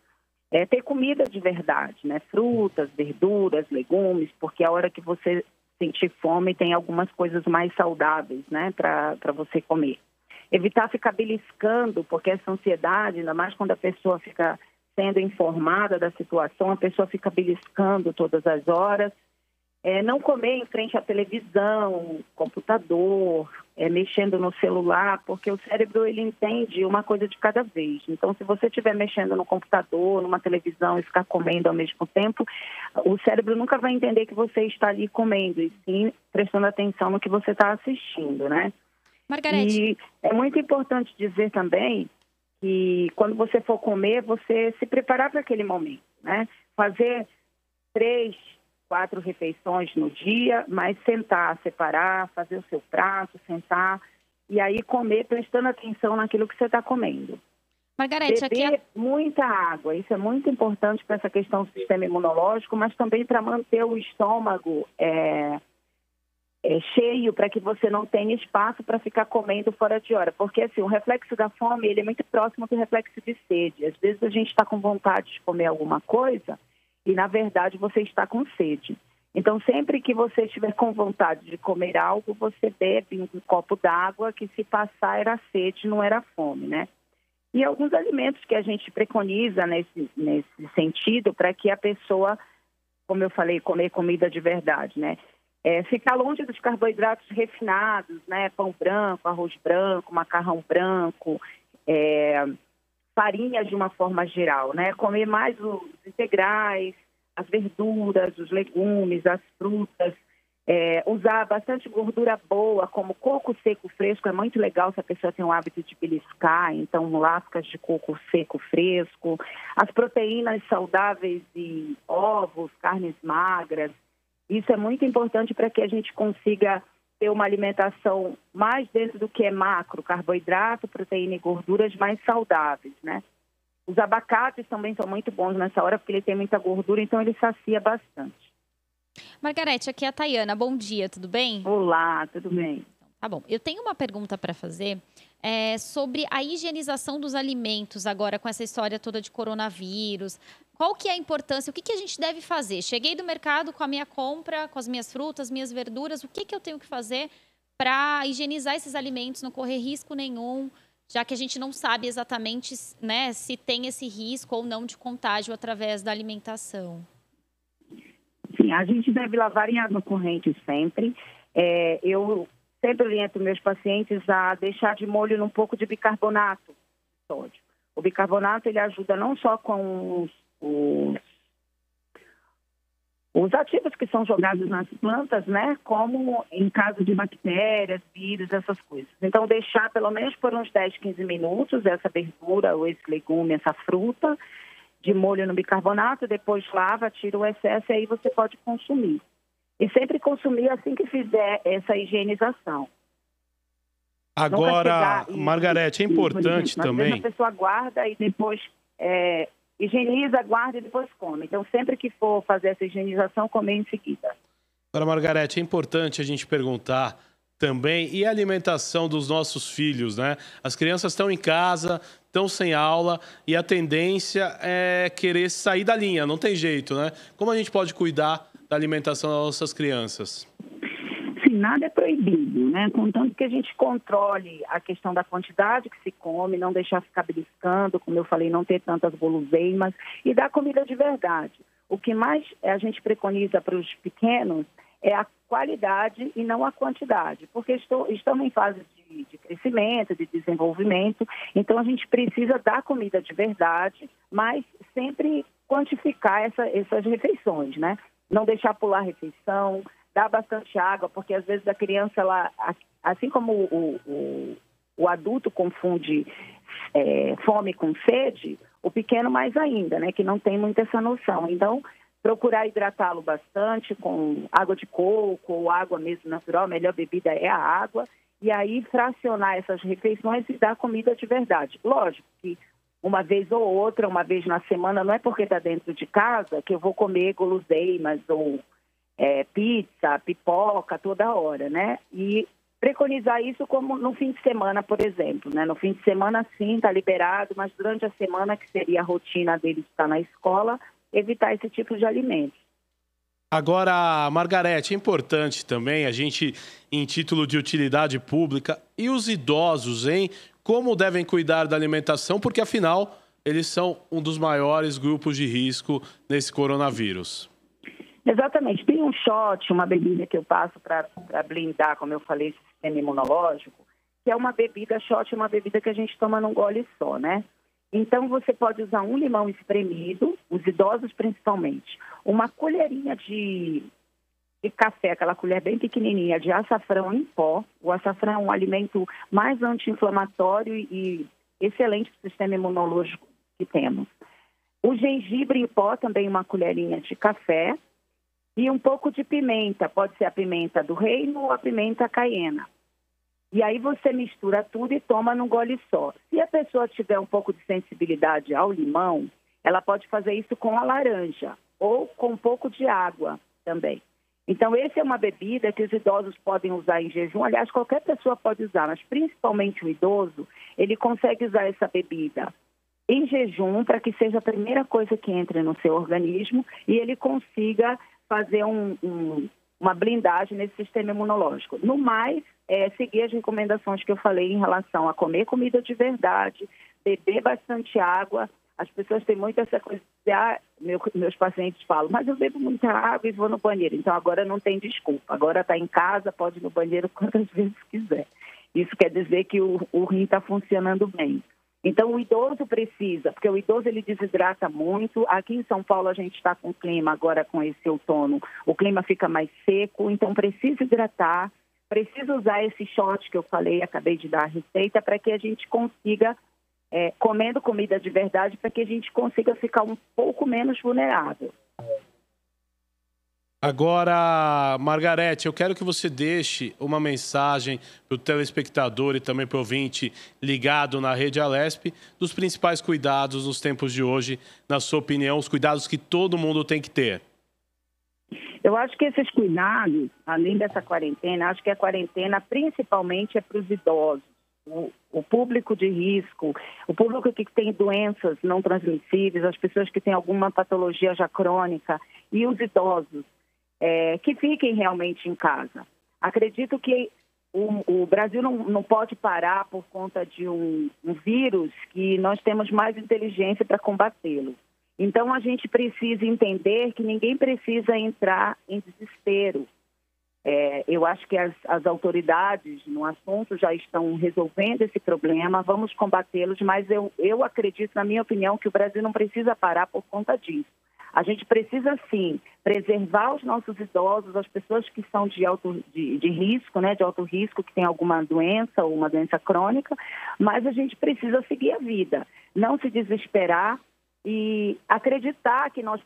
Ter comida de verdade, né? Frutas, verduras, legumes, porque a hora que você sentir fome tem algumas coisas mais saudáveis, né? Para você comer. Evitar ficar beliscando, porque essa ansiedade, ainda mais quando a pessoa fica sendo informada da situação, a pessoa fica beliscando todas as horas. Não comer em frente à televisão, computador, mexendo no celular, porque o cérebro ele entende uma coisa de cada vez. Então, se você estiver mexendo no computador, numa televisão e ficar comendo ao mesmo tempo, o cérebro nunca vai entender que você está ali comendo, e sim prestando atenção no que você está assistindo, né? Margarete. E é muito importante dizer também que quando você for comer, você se preparar para aquele momento, né? Fazer 3, 4 refeições no dia, mas sentar, separar, fazer o seu prato, sentar e aí comer prestando atenção naquilo que você está comendo. Margarete, beber muita água, isso é muito importante para essa questão do sistema imunológico, mas também para manter o estômago cheio, para que você não tenha espaço para ficar comendo fora de hora. Porque assim, o reflexo da fome ele é muito próximo do reflexo de sede. Às vezes a gente está com vontade de comer alguma coisa e, na verdade, você está com sede. Então, sempre que você estiver com vontade de comer algo, você bebe um copo d'água, que se passar era sede, não era fome, né? E alguns alimentos que a gente preconiza nesse sentido, para que a pessoa, como eu falei, comer comida de verdade, né? Ficar longe dos carboidratos refinados, né? Pão branco, arroz branco, macarrão branco, farinhas de uma forma geral, né? Comer mais os integrais, as verduras, os legumes, as frutas, usar bastante gordura boa, como coco seco fresco, é muito legal se a pessoa tem o hábito de beliscar, então lascas de coco seco fresco, as proteínas saudáveis e ovos, carnes magras, isso é muito importante para que a gente consiga ter uma alimentação mais dentro do que é macro, carboidrato, proteína e gorduras mais saudáveis, né? Os abacates também são muito bons nessa hora, porque ele tem muita gordura, então ele sacia bastante. Margarete, aqui é a Tayana. Bom dia, tudo bem? Olá, tudo bem. Tá bom. Eu tenho uma pergunta para fazer sobre a higienização dos alimentos agora com essa história toda de coronavírus. Qual que é a importância? O que a gente deve fazer? Cheguei do mercado com a minha compra, com as minhas frutas, minhas verduras. O que eu tenho que fazer para higienizar esses alimentos, não correr risco nenhum, já que a gente não sabe exatamente, né, se tem esse risco ou não de contágio através da alimentação? Sim, a gente deve lavar em água corrente sempre. Eu sempre oriento meus pacientes a deixar de molho um pouco de bicarbonato de sódio. O bicarbonato ele ajuda não só com os ativos que são jogados nas plantas, né? Como em caso de bactérias, vírus, essas coisas. Então, deixar pelo menos por uns 10, 15 minutos essa verdura ou esse legume, essa fruta, de molho no bicarbonato, depois lava, tira o excesso e aí você pode consumir. E sempre consumir assim que fizer essa higienização. Agora, Margarete, é importante também... A pessoa guarda e depois... higieniza, guarda e depois come. Então, sempre que for fazer essa higienização, comer em seguida. Agora, Margarete, é importante a gente perguntar também, e a alimentação dos nossos filhos, né? As crianças estão em casa, estão sem aula, e a tendência é querer sair da linha, não tem jeito, né? Como a gente pode cuidar da alimentação das nossas crianças? Sim, nada é proibido, né? Contanto que a gente controle a questão da quantidade que se come, não deixar ficar beliscando, como eu falei, não ter tantas guloseimas e dar comida de verdade. O que mais a gente preconiza para os pequenos é a qualidade e não a quantidade, porque estamos em fase de crescimento, de desenvolvimento, então a gente precisa dar comida de verdade, mas sempre quantificar essas refeições, né? Não deixar pular a refeição, dar bastante água, porque às vezes a criança, ela, assim como o adulto confunde fome com sede, o pequeno mais ainda, né, que não tem muito essa noção. Então, procurar hidratá-lo bastante com água de coco ou água mesmo natural, a melhor bebida é a água, e aí fracionar essas refeições e dar comida de verdade. Lógico que uma vez ou outra, uma vez na semana, não é porque está dentro de casa que eu vou comer guloseimas ou pizza, pipoca toda hora, né? E preconizar isso como no fim de semana, por exemplo, né? No fim de semana, sim, está liberado, mas durante a semana, que seria a rotina dele estar na escola, evitar esse tipo de alimentos. Agora, Margarete, é importante também a gente, em título de utilidade pública, e os idosos, hein? Como devem cuidar da alimentação, porque afinal eles são um dos maiores grupos de risco nesse coronavírus. Exatamente. Tem um shot, uma bebida que eu passo para blindar, como eu falei, esse sistema imunológico, que é uma bebida shot, uma bebida que a gente toma num gole só, né? Então, você pode usar um limão espremido, os idosos principalmente, uma colherinha de café, aquela colher bem pequenininha de açafrão em pó. O açafrão é um alimento mais anti-inflamatório e excelente para o sistema imunológico que temos. O gengibre em pó, também uma colherinha de café. E um pouco de pimenta, pode ser a pimenta do reino ou a pimenta caiena. E aí você mistura tudo e toma num gole só. Se a pessoa tiver um pouco de sensibilidade ao limão, ela pode fazer isso com a laranja ou com um pouco de água também. Então, essa é uma bebida que os idosos podem usar em jejum. Aliás, qualquer pessoa pode usar, mas principalmente o idoso, ele consegue usar essa bebida em jejum para que seja a primeira coisa que entre no seu organismo e ele consiga fazer uma blindagem nesse sistema imunológico. No mais, seguir as recomendações que eu falei em relação a comer comida de verdade, beber bastante água. As pessoas têm muito essa coisa de meus pacientes falam, mas eu bebo muita água e vou no banheiro. Então, agora não tem desculpa. Agora está em casa, pode ir no banheiro quantas vezes quiser. Isso quer dizer que o rim está funcionando bem. Então, o idoso precisa, porque o idoso ele desidrata muito. Aqui em São Paulo a gente está com o clima agora, com esse outono, o clima fica mais seco, então precisa hidratar, precisa usar esse shot que eu falei, acabei de dar a receita, para que a gente consiga, comendo comida de verdade, para que a gente consiga ficar um pouco menos vulnerável. Agora, Margarete, eu quero que você deixe uma mensagem para o telespectador e também para o ouvinte ligado na Rede Alesp dos principais cuidados nos tempos de hoje, na sua opinião, os cuidados que todo mundo tem que ter. Eu acho que esses cuidados, além dessa quarentena, acho que a quarentena principalmente é para os idosos, o público de risco, o público que tem doenças não transmissíveis, as pessoas que têm alguma patologia já crônica e os idosos. Que fiquem realmente em casa. Acredito que o Brasil não pode parar por conta de um vírus que nós temos mais inteligência para combatê-lo. Então, a gente precisa entender que ninguém precisa entrar em desespero. Eu acho que as autoridades no assunto já estão resolvendo esse problema, vamos combatê-los, mas eu acredito, na minha opinião, que o Brasil não precisa parar por conta disso. A gente precisa, sim, preservar os nossos idosos, as pessoas que são de risco, né, de alto risco, que têm alguma doença ou uma doença crônica, mas a gente precisa seguir a vida, não se desesperar e acreditar que nós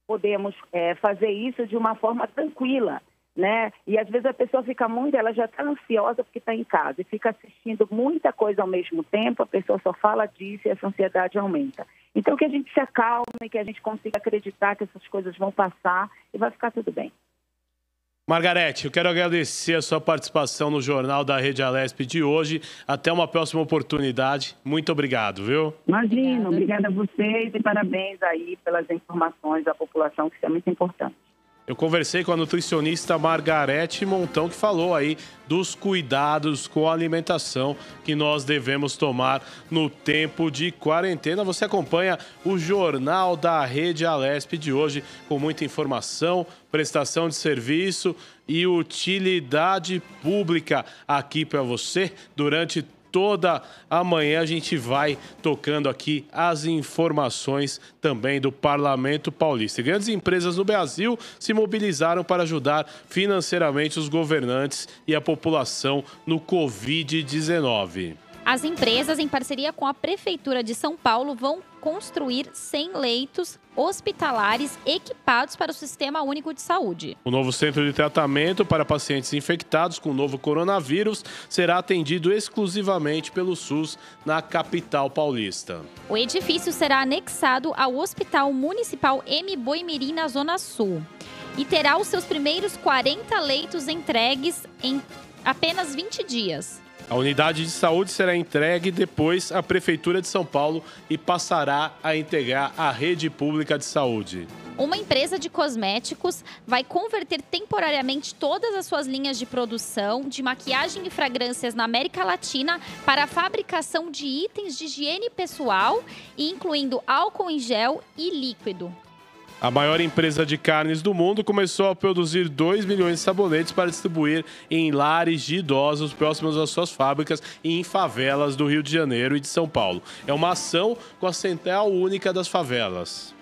podemos fazer isso de uma forma tranquila, né? E às vezes a pessoa fica ela já está ansiosa porque está em casa e fica assistindo muita coisa ao mesmo tempo, a pessoa só fala disso e essa ansiedade aumenta. Então que a gente se acalme, que a gente consiga acreditar que essas coisas vão passar e vai ficar tudo bem. Margarete, eu quero agradecer a sua participação no Jornal da Rede Alesp de hoje. Até uma próxima oportunidade. Muito obrigado, viu? Imagina, obrigada a vocês e parabéns aí pelas informações à população, que isso é muito importante. Eu conversei com a nutricionista Margarete Montão, que falou aí dos cuidados com a alimentação que nós devemos tomar no tempo de quarentena. Você acompanha o Jornal da Rede Alesp de hoje com muita informação, prestação de serviço e utilidade pública aqui para você durante toda a manhã. A gente vai tocando aqui as informações também do Parlamento Paulista. Grandes empresas no Brasil se mobilizaram para ajudar financeiramente os governantes e a população no Covid-19. As empresas, em parceria com a Prefeitura de São Paulo, vão construir 100 leitos hospitalares equipados para o Sistema Único de Saúde. O novo centro de tratamento para pacientes infectados com o novo coronavírus será atendido exclusivamente pelo SUS na capital paulista. O edifício será anexado ao Hospital Municipal M. Boimirim, na Zona Sul, e terá os seus primeiros 40 leitos entregues apenas 20 dias. A unidade de saúde será entregue depois à Prefeitura de São Paulo e passará a integrar a rede pública de saúde. Uma empresa de cosméticos vai converter temporariamente todas as suas linhas de produção de maquiagem e fragrâncias na América Latina para a fabricação de itens de higiene pessoal, incluindo álcool em gel e líquido. A maior empresa de carnes do mundo começou a produzir 2 milhões de sabonetes para distribuir em lares de idosos próximos às suas fábricas e em favelas do Rio de Janeiro e de São Paulo. É uma ação com a Central Única das Favelas.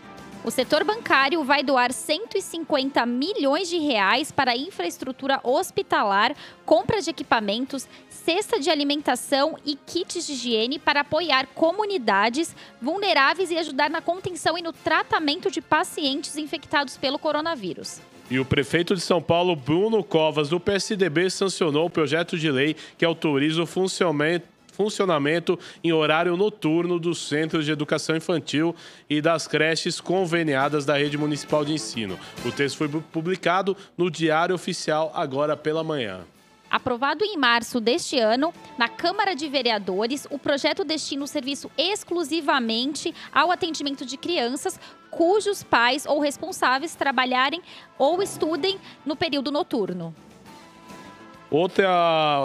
O setor bancário vai doar 150 milhões de reais para a infraestrutura hospitalar, compra de equipamentos, cesta de alimentação e kits de higiene para apoiar comunidades vulneráveis e ajudar na contenção e no tratamento de pacientes infectados pelo coronavírus. E o prefeito de São Paulo, Bruno Covas, do PSDB, sancionou o projeto de lei que autoriza o funcionamento em horário noturno dos centros de educação infantil e das creches conveniadas da rede municipal de ensino. O texto foi publicado no Diário Oficial agora pela manhã. Aprovado em março deste ano, na Câmara de Vereadores, o projeto destina o serviço exclusivamente ao atendimento de crianças cujos pais ou responsáveis trabalharem ou estudem no período noturno.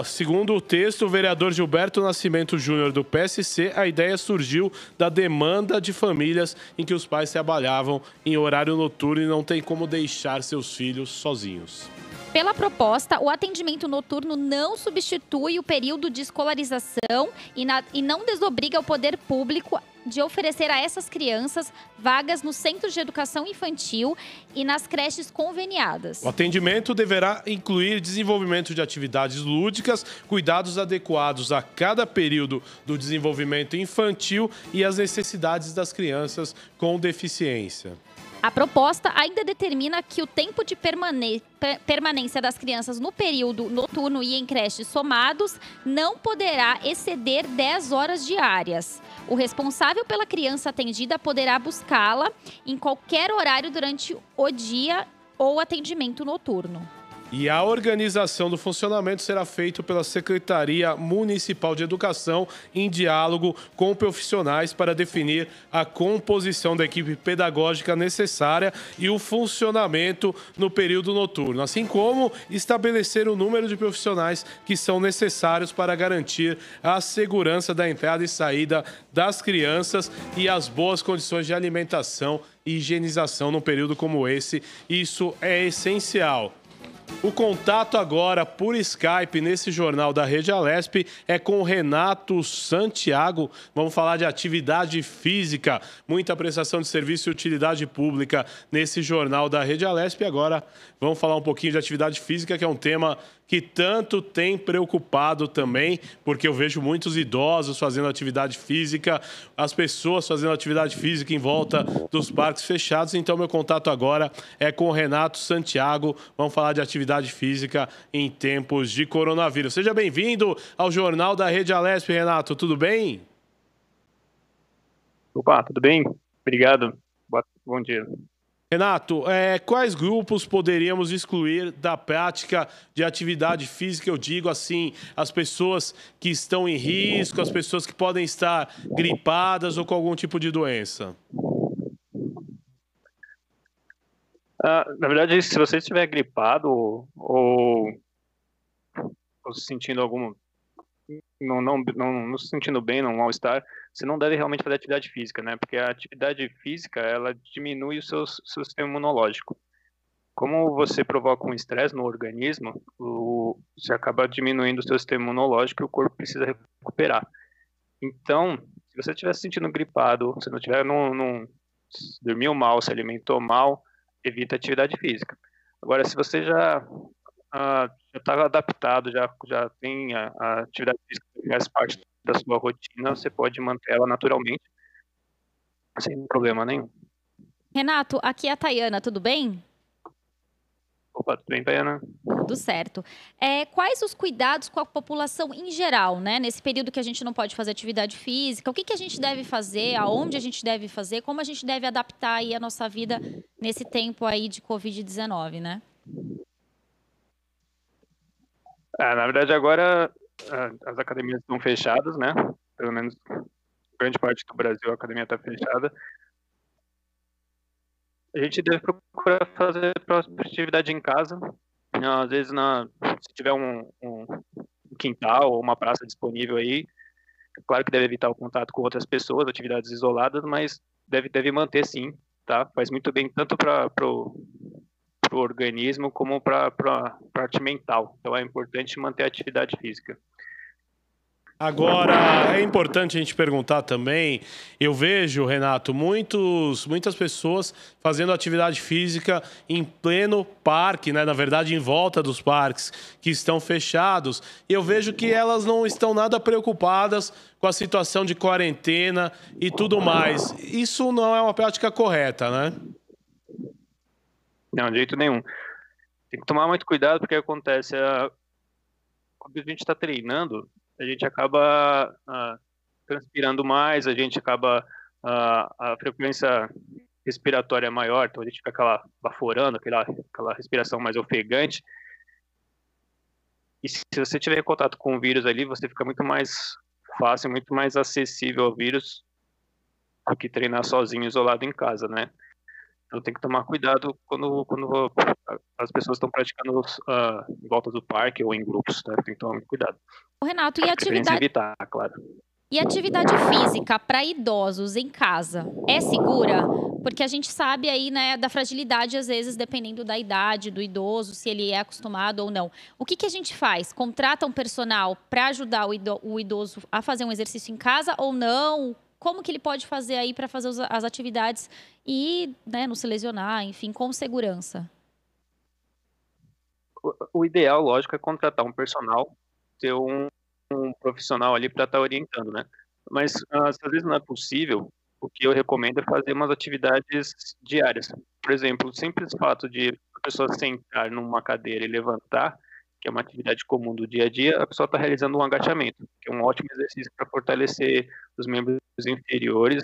Segundo o texto, o vereador Gilberto Nascimento Júnior do PSC, a ideia surgiu da demanda de famílias em que os pais trabalhavam em horário noturno e não tem como deixar seus filhos sozinhos. Pela proposta, o atendimento noturno não substitui o período de escolarização e não desobriga o poder público de oferecer a essas crianças vagas nos centros de educação infantil e nas creches conveniadas. O atendimento deverá incluir desenvolvimento de atividades lúdicas, cuidados adequados a cada período do desenvolvimento infantil e às necessidades das crianças com deficiência. A proposta ainda determina que o tempo de permanência das crianças no período noturno e em creches somados não poderá exceder 10 horas diárias. O responsável pela criança atendida poderá buscá-la em qualquer horário durante o dia ou atendimento noturno. E a organização do funcionamento será feita pela Secretaria Municipal de Educação em diálogo com profissionais para definir a composição da equipe pedagógica necessária e o funcionamento no período noturno, assim como estabelecer o número de profissionais que são necessários para garantir a segurança da entrada e saída das crianças e as boas condições de alimentação e higienização num período como esse. Isso é essencial. O contato agora por Skype nesse jornal da Rede Alesp é com o Renato Santiago. Vamos falar de atividade física, muita prestação de serviço e utilidade pública nesse jornal da Rede Alesp. E agora vamos falar um pouquinho de atividade física, que é um tema que tanto tem preocupado também, porque eu vejo muitos idosos fazendo atividade física, as pessoas fazendo atividade física em volta dos parques fechados. Então, meu contato agora é com o Renato Santiago. Vamos falar de atividade física em tempos de coronavírus. Seja bem-vindo ao Jornal da Rede Alesp, Renato. Tudo bem? Opa, tudo bem? Obrigado. Bom dia. Renato, quais grupos poderíamos excluir da prática de atividade física? Eu digo assim, as pessoas que estão em risco, as pessoas que podem estar gripadas ou com algum tipo de doença. Na verdade, se você estiver gripado ou se sentindo não se sentindo bem, não mal-estar, você não deve realmente fazer atividade física, né? Porque a atividade física, ela diminui o seu sistema imunológico. Como você provoca um estresse no organismo, você acaba diminuindo o seu sistema imunológico e o corpo precisa recuperar. Então, se você estiver se sentindo gripado, se não tiver, dormiu mal, se alimentou mal, evita atividade física. Agora, se você já está adaptado, já tem a atividade física que faz parte da sua rotina, você pode manter ela naturalmente, sem problema nenhum. Renato, aqui é a Tayana, tudo bem? Opa, tudo bem, Tayana? Tudo certo. Quais os cuidados com a população em geral, né? Nesse período que a gente não pode fazer atividade física, o que a gente deve fazer, aonde a gente deve fazer, como a gente deve adaptar aí a nossa vida nesse tempo aí de Covid-19, né? Na verdade, agora as academias estão fechadas, né? Pelo menos grande parte do Brasil a academia está fechada. A gente deve procurar fazer atividade em casa. Às vezes, se tiver um quintal ou uma praça disponível aí, claro que deve evitar o contato com outras pessoas, atividades isoladas, mas deve manter sim, tá? Faz muito bem tanto para o organismo como para a parte mental. Então é importante manter a atividade física. Agora, é importante a gente perguntar também, eu vejo, Renato, muitas pessoas fazendo atividade física em pleno parque, né? Na verdade, em volta dos parques que estão fechados. E eu vejo que elas não estão nada preocupadas com a situação de quarentena e tudo mais. Isso não é uma prática correta, né? Não, de jeito nenhum. Tem que tomar muito cuidado, porque acontece, quando a gente está treinando, a gente acaba transpirando mais, a gente acaba, a frequência respiratória é maior, então a gente fica baforando, aquela respiração mais ofegante. E se você tiver em contato com o vírus ali, você fica muito mais fácil, muito mais acessível ao vírus do que treinar sozinho, isolado em casa, né? Então tem que tomar cuidado quando as pessoas estão praticando em volta do parque ou em grupos, né? Tem que tomar muito cuidado. Renato, e atividade... evitar, claro. E atividade física para idosos em casa é segura? Porque a gente sabe aí, né, da fragilidade, às vezes, dependendo da idade do idoso, se ele é acostumado ou não. O que a gente faz? Contrata um personal para ajudar o idoso a fazer um exercício em casa ou não? Como que ele pode fazer aí para fazer as atividades e, né, não se lesionar, enfim, com segurança? O ideal, lógico, é contratar um personal, ter um profissional ali para estar orientando, né? Mas às vezes não é possível. O que eu recomendo é fazer umas atividades diárias. Por exemplo, o simples fato de a pessoa sentar numa cadeira e levantar, que é uma atividade comum do dia a dia, a pessoa está realizando um agachamento, que é um ótimo exercício para fortalecer os membros inferiores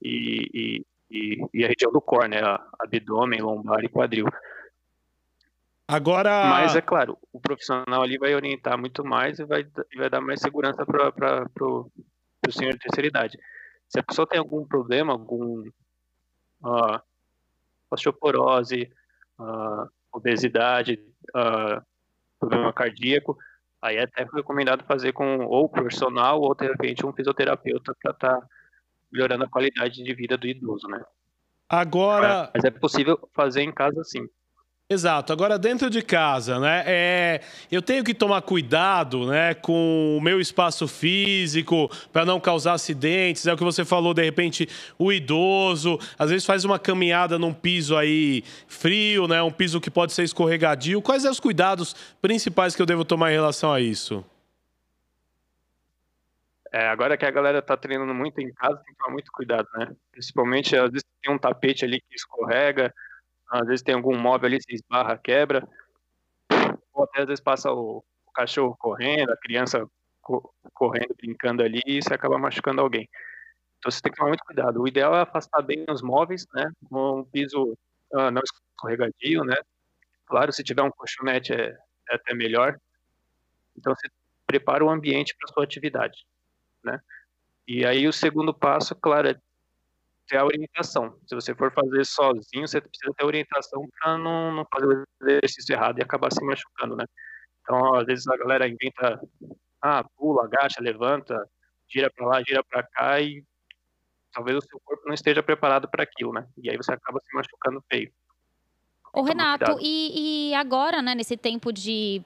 e a região do core, né? Abdômen, lombar e quadril. Agora... Mas, é claro, o profissional ali vai orientar muito mais e vai dar mais segurança para o senhor de terceira idade. Se a pessoa tem algum problema, algum osteoporose, obesidade, problema cardíaco, aí é até recomendado fazer com ou o personal ou, de repente, um fisioterapeuta para estar melhorando a qualidade de vida do idoso, né? Agora... Mas é possível fazer em casa, sim. Exato. Agora, dentro de casa, né, eu tenho que tomar cuidado, né, com o meu espaço físico para não causar acidentes. É o que você falou, de repente, o idoso, às vezes faz uma caminhada num piso aí frio, né, um piso que pode ser escorregadio. Quais são os cuidados principais que eu devo tomar em relação a isso? Agora que a galera tá treinando muito em casa, tem que tomar muito cuidado, né? Principalmente, às vezes tem um tapete ali que escorrega, às vezes tem algum móvel ali, se esbarra, quebra. Ou até às vezes passa o cachorro correndo, a criança correndo, brincando ali, e você acaba machucando alguém. Então você tem que tomar muito cuidado. O ideal é afastar bem os móveis, né? Com um piso não escorregadio, né? Claro, se tiver um colchonete é até melhor. Então você prepara o ambiente para sua atividade, né? E aí o segundo passo, claro, é ter a orientação. Se você for fazer sozinho, você precisa ter orientação para não fazer o exercício errado e acabar se machucando, né? Então, às vezes a galera inventa, pula, agacha, levanta, gira para lá, gira para cá e talvez o seu corpo não esteja preparado para aquilo, né? E aí você acaba se machucando feio. Ô, Renato, e agora, né, nesse tempo de...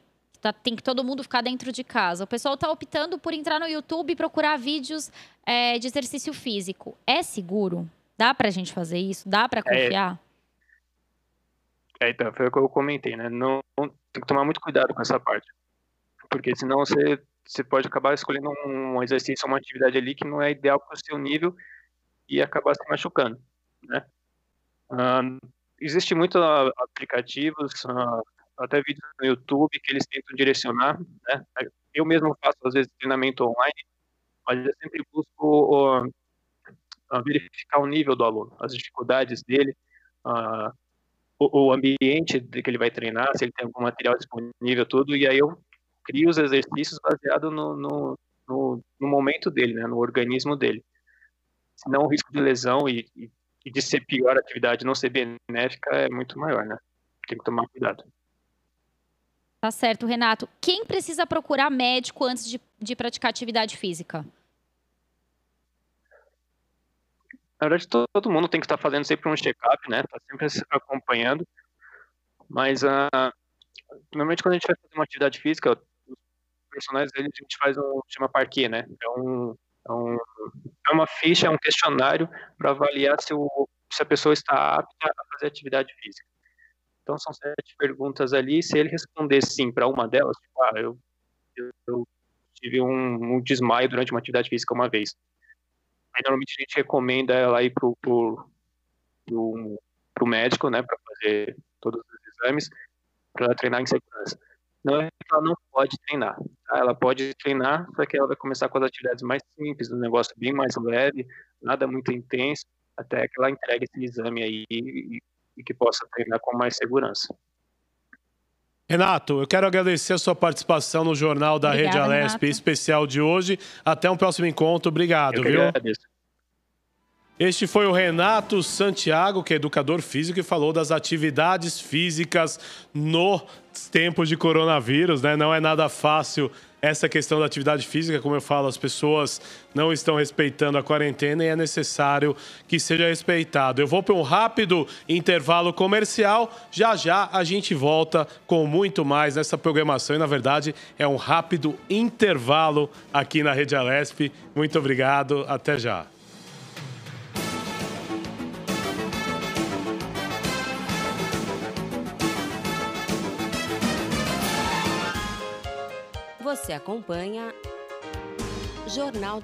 tem que todo mundo ficar dentro de casa. O pessoal está optando por entrar no YouTube e procurar vídeos de exercício físico. É seguro? Dá pra gente fazer isso? Dá pra confiar? Então, foi o que eu comentei, né? Não, tem que tomar muito cuidado com essa parte. Porque senão você pode acabar escolhendo um exercício, uma atividade ali que não é ideal para o seu nível e acabar se machucando, né? Existem muitos aplicativos, até vídeos no YouTube que eles tentam direcionar, né? Eu mesmo faço, às vezes, treinamento online, mas eu sempre busco verificar o nível do aluno, as dificuldades dele, o ambiente que ele vai treinar, se ele tem algum material disponível, tudo, e aí eu cria os exercícios baseado no momento dele, né, no organismo dele. Senão o risco de lesão e de ser pior a atividade, não ser benéfica, é muito maior, né? Tem que tomar cuidado. Tá certo, Renato. Quem precisa procurar médico antes de praticar atividade física? Na verdade, todo mundo tem que estar fazendo sempre um check-up, né? Tá sempre acompanhando. Mas, normalmente, quando a gente vai fazer uma atividade física, os personagens, a gente faz chama parquet, né? É uma ficha, é um questionário para avaliar se a pessoa está apta a fazer atividade física. Então, são 7 perguntas ali. Se ele responder sim para uma delas, tipo, eu tive um desmaio durante uma atividade física uma vez. Aí, normalmente, a gente recomenda ela ir pro médico, né, para fazer todos os exames, para ela treinar em segurança. Não é que ela não pode treinar, tá? Ela pode treinar, só que ela vai começar com as atividades mais simples, um negócio bem mais leve, nada muito intenso, até que ela entregue esse exame aí e que possa treinar com mais segurança. Renato, eu quero agradecer a sua participação no Jornal da Rede Alesp especial de hoje. Até um próximo encontro. Obrigado, viu? Agradeço. Este foi o Renato Santiago, que é educador físico e falou das atividades físicas nos tempos de coronavírus, né? Não é nada fácil essa questão da atividade física. Como eu falo, as pessoas não estão respeitando a quarentena e é necessário que seja respeitado. Eu vou para um rápido intervalo comercial. Já já a gente volta com muito mais nessa programação. E, na verdade, é um rápido intervalo aqui na Rede Alesp. Muito obrigado. Até já. Você acompanha Jornal